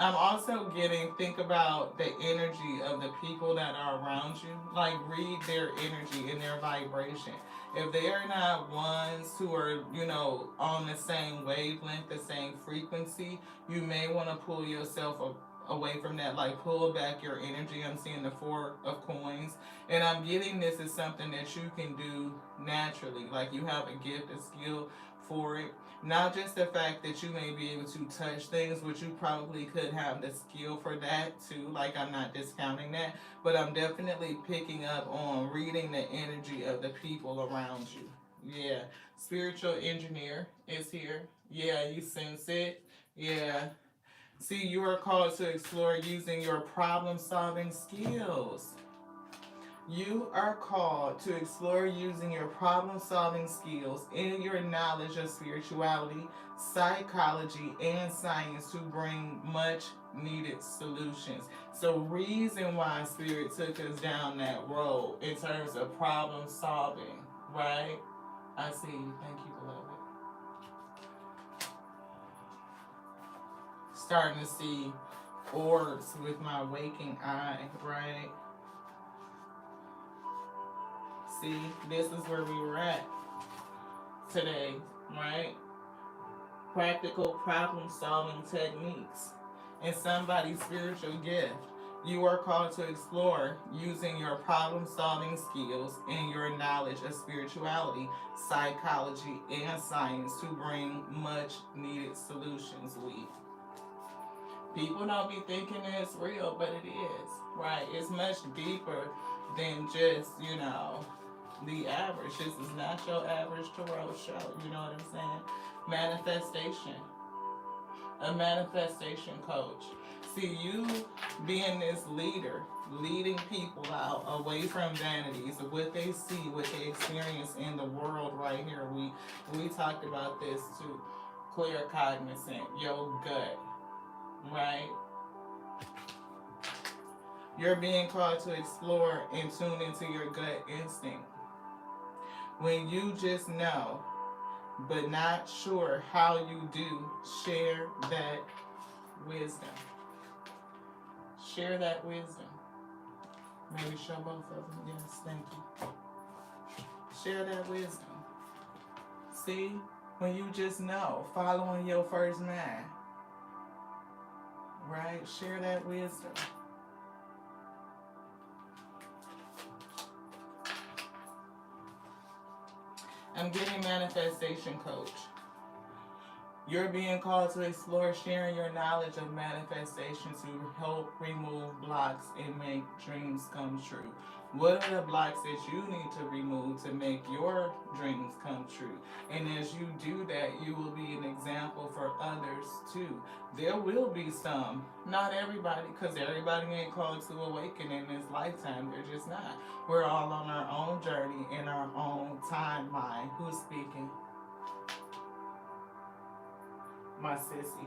I'm also think about the energy of the people that are around you. Like, read their energy and their vibration. If they are not ones who are, on the same wavelength, the same frequency, you may want to pull yourself away from that. Like, pull back your energy. I'm seeing the 4 of coins. And I'm getting this is something that you can do naturally. Like, you have a gift, a skill for it. Not just the fact that you may be able to touch things, which you probably could have the skill for that too. Like, I'm not discounting that, but I'm definitely picking up on reading the energy of the people around you. Yeah. Spiritual engineer is here. Yeah, you sense it. Yeah. See, you are called to explore using your problem solving skills. You are called to explore using your problem solving skills and your knowledge of spirituality, psychology, and science to bring much needed solutions. So, reason why Spirit took us down that road in terms of problem solving, right? I see you. Thank you, beloved. Starting to see orbs with my waking eye, right? See, this is where we were at today, right? Practical problem solving techniques and somebody's spiritual gift. You are called to explore using your problem solving skills and your knowledge of spirituality, psychology, and science to bring much needed solutions. People don't be thinking it's real, but it is, right? It's much deeper than just, the average. This is not your average tarot show. You know what I'm saying? Manifestation. A manifestation coach. See, you being this leader, leading people out away from vanities of what they see, what they experience in the world right here. We talked about this too. Clear cognizant, your gut, right? You're being called to explore and tune into your gut instinct. When you just know, but not sure how you do, share that wisdom. Share that wisdom. Maybe show both of them. Yes, thank you. Share that wisdom. See, when you just know, following your first mind, right? Share that wisdom. I'm getting manifestation coach. You're being called to explore sharing your knowledge of manifestation to help remove blocks and make dreams come true. What are the blocks that you need to remove to make your dreams come true? And as you do that, you will be an example for others too. There will be some, not everybody, because everybody ain't called to awaken in this lifetime. They're just not. We're all on our own journey in our own timeline. Who's speaking? My sissy.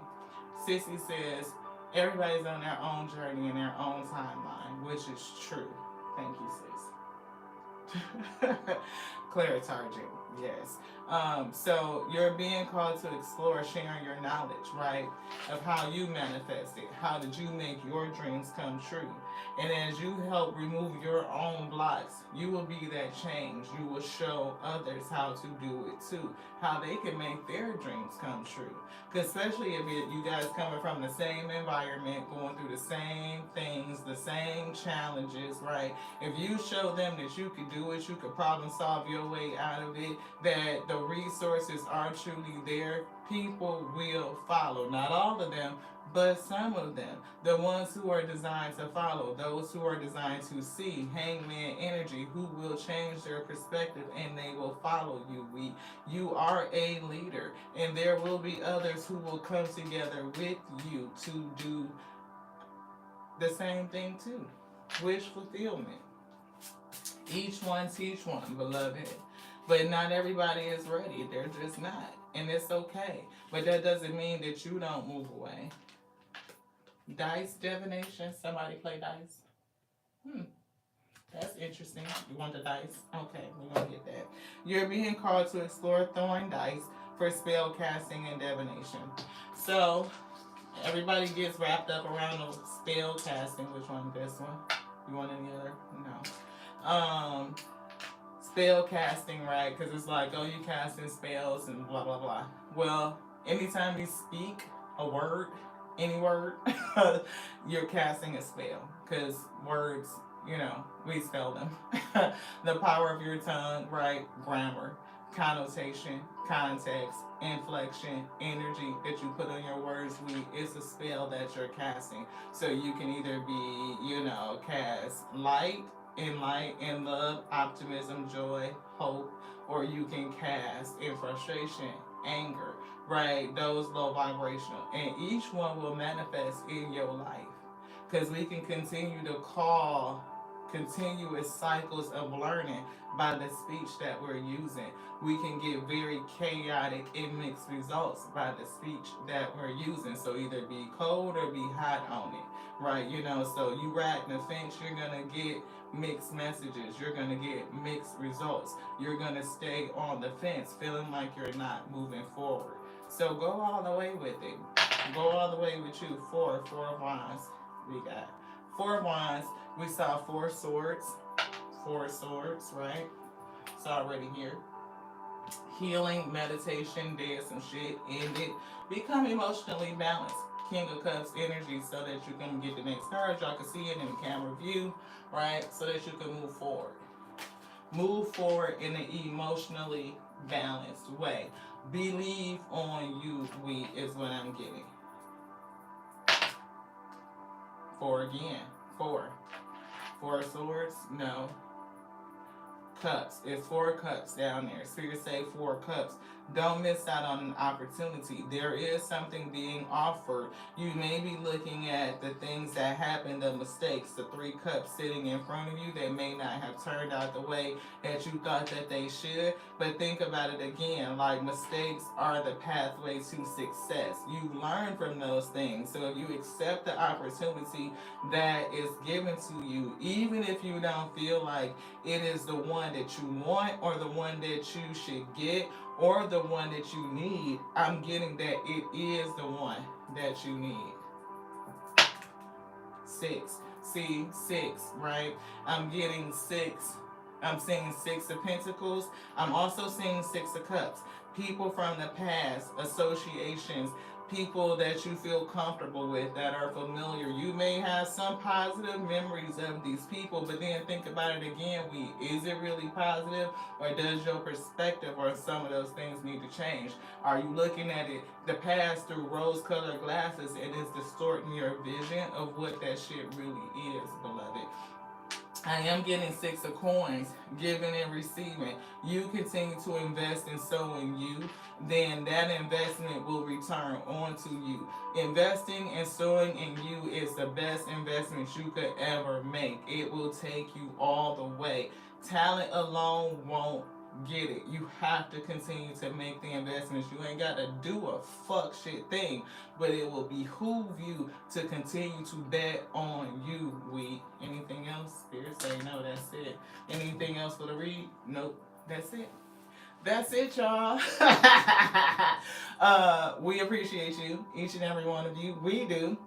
Sissy says, Everybody's on their own journey and their own timeline, which is true. Thank you, sis. Claritargent, yes. So you're being called to explore sharing your knowledge, right? Of how you manifest it. How did you make your dreams come true? And as you help remove your own blocks, you will be that change. You will show others how to do it too. How they can make their dreams come true. Because especially if you guys coming from the same environment, going through the same things, the same challenges, right? If you show them that you could do it, you could problem solve your way out of it, that the resources are truly there, people will follow. Not all of them, but some of them. The ones who are designed to follow, those who are designed to see hangman energy, who will change their perspective and they will follow you. You are a leader, and there will be others who will come together with you to do the same thing too. Wish fulfillment. Each one teach one, beloved. But not everybody is ready. They're just not. And it's okay. But that doesn't mean that you don't move away. Dice divination. Somebody play dice? That's interesting. You want the dice? Okay, we're going to get that. You're being called to explore throwing dice for spell casting and divination. So, everybody gets wrapped up around the spell casting. Which one? This one? You want any other? No. Spell casting, right? Because it's like, oh, you casting spells and blah, blah, blah. Well, anytime you speak a word, any word, you're casting a spell. Because words, we spell them. The power of your tongue, right? Grammar, connotation, context, inflection, energy that you put on your words, it's a spell that you're casting. So you can either be, cast light, in love, optimism, joy, hope, or you can cast in frustration, anger, right? Those low vibrational. And each one will manifest in your life. Because we can continue to call continuous cycles of learning by the speech that we're using. We can get very chaotic and mixed results by the speech that we're using. So either be cold or be hot on it, right? So you ride the fence, you're going to get mixed messages. You're going to get mixed results. You're going to stay on the fence feeling like you're not moving forward. So go all the way with it. Go all the way with you. Four of wands. We got 4 wands. We saw 4 swords. 4 swords, right? It's already here. Healing, meditation, did some shit, ended. Become emotionally balanced. King of Cups energy so that you can get the next card. Y'all can see it in the camera view, right? So that you can move forward. Move forward in an emotionally balanced way. Believe on you, is what I'm getting. 4 again. 4. 4 swords? No. Cups. It's 4 cups down there. Spirit say 4 cups. Don't miss out on an opportunity. There is something being offered. You may be looking at the things that happened, the mistakes, the 3 cups sitting in front of you that may not have turned out the way that you thought that they should. But think about it again, like mistakes are the pathway to success. You learn from those things. So if you accept the opportunity that is given to you, even if you don't feel like it is the one that you want or the one that you should get or the one that you need, I'm getting that it is the one that you need. 6. See, 6, right? I'm getting 6. I'm seeing 6 of Pentacles. I'm also seeing 6 of Cups. People from the past, associations, people that you feel comfortable with, that are familiar. You may have some positive memories of these people, but then think about it again. Is it really positive, or does your perspective or some of those things need to change? Are you looking at it, the past, through rose-colored glasses, and it's distorting your vision of what that shit really is, beloved? I am getting 6 of coins, giving and receiving. You continue to invest and sow in you, then that investment will return onto you. Investing and sowing in you is the best investment you could ever make. It will take you all the way. Talent alone won't get it. You have to continue to make the investments. You ain't got to do a fuck shit thing, but it will behoove you to continue to bet on you, we. Anything else? Spirit say no, that's it. Anything else for the read? Nope, that's it. That's it, y'all. We appreciate you, each and every one of you. We do,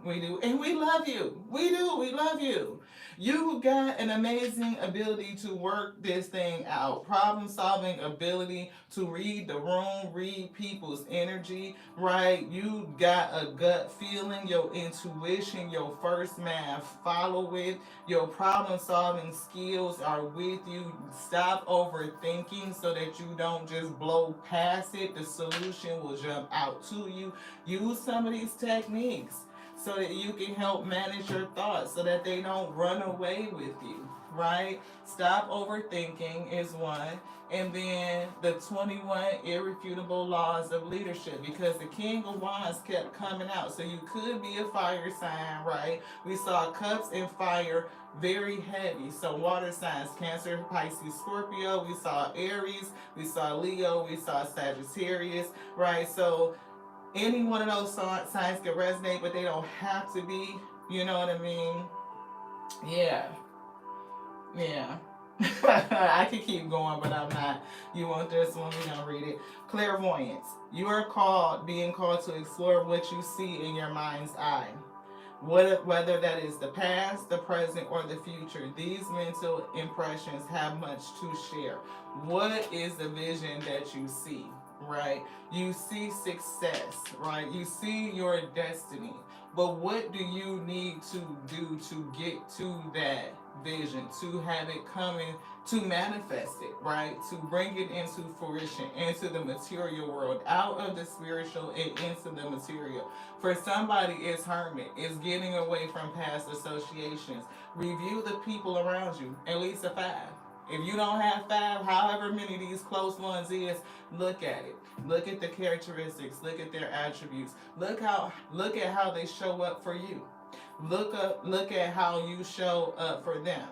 and we love you. We love you. You got an amazing ability to work this thing out. Problem solving ability to read the room, read people's energy, right? You got a gut feeling, your intuition, your first math. Follow it. Your problem solving skills are with you. Stop overthinking so that you don't just blow past it. The solution will jump out to you. Use some of these techniques so that you can help manage your thoughts so that they don't run away with you, right? Stop overthinking is one. And then the 21 irrefutable laws of leadership, because the King of Wands kept coming out. So you could be a fire sign, right? We saw cups and fire very heavy. So water signs, Cancer, Pisces, Scorpio. We saw Aries, we saw Leo, we saw Sagittarius, right? So any one of those signs can resonate, but they don't have to be. You know what I mean? Yeah. Yeah. I could keep going, but I'm not. You want this one? We're gonna read it. Clairvoyance. You are being called to explore what you see in your mind's eye. Whether that is the past, the present, or the future, these mental impressions have much to share. What is the vision that you see, right? You see success, right? You see your destiny. But what do you need to do to get to that vision, to have it coming, to manifest it, right? To bring it into fruition, into the material world, out of the spiritual and into the material. For somebody, it's hermit, it's getting away from past associations. Review the people around you, at least a 5. If you don't have 5, however many these close ones is, look at it. Look at the characteristics. Look at their attributes. Look at how they show up for you. Look at how you show up for them.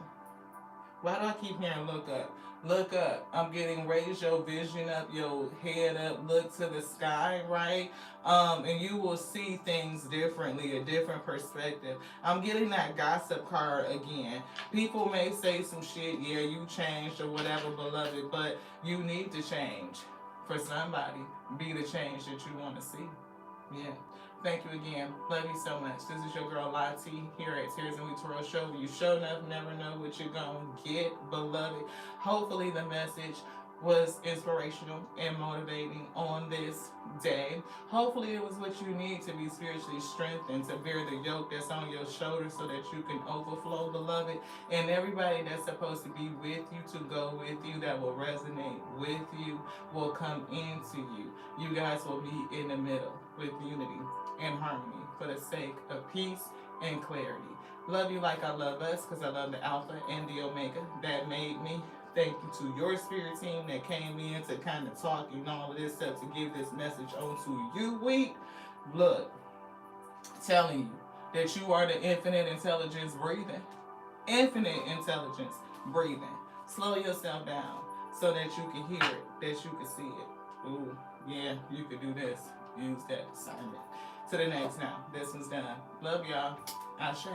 Why do I keep hearing look up? Look up. I'm getting raise your vision up, your head up, look to the sky, right? And you will see things differently, a different perspective. I'm getting that gossip card again. People may say some shit, yeah, you changed or whatever, beloved, but you need to change. For somebody, be the change that you want to see. Yeah. Thank you again. Love you so much. This is your girl Lottie here at Tears and We Tarot Show. You show enough, never know what you're going to get, beloved. Hopefully the message was inspirational and motivating on this day. Hopefully it was what you need to be spiritually strengthened, to bear the yoke that's on your shoulders so that you can overflow, beloved. And everybody that's supposed to be with you, to go with you, that will resonate with you, will come into you. You guys will be in the middle with unity and harmony for the sake of peace and clarity. Love you like I love us, because I love the Alpha and the Omega that made me. Thank you to your spirit team that came in to kind of talk and all of this stuff to give this message on to you. Look, telling you that you are the infinite intelligence breathing. Infinite intelligence breathing. Slow yourself down so that you can hear it, that you can see it. Ooh, yeah, you could do this. Use that assignment. To the next now. This one's done. Love y'all. Ashe.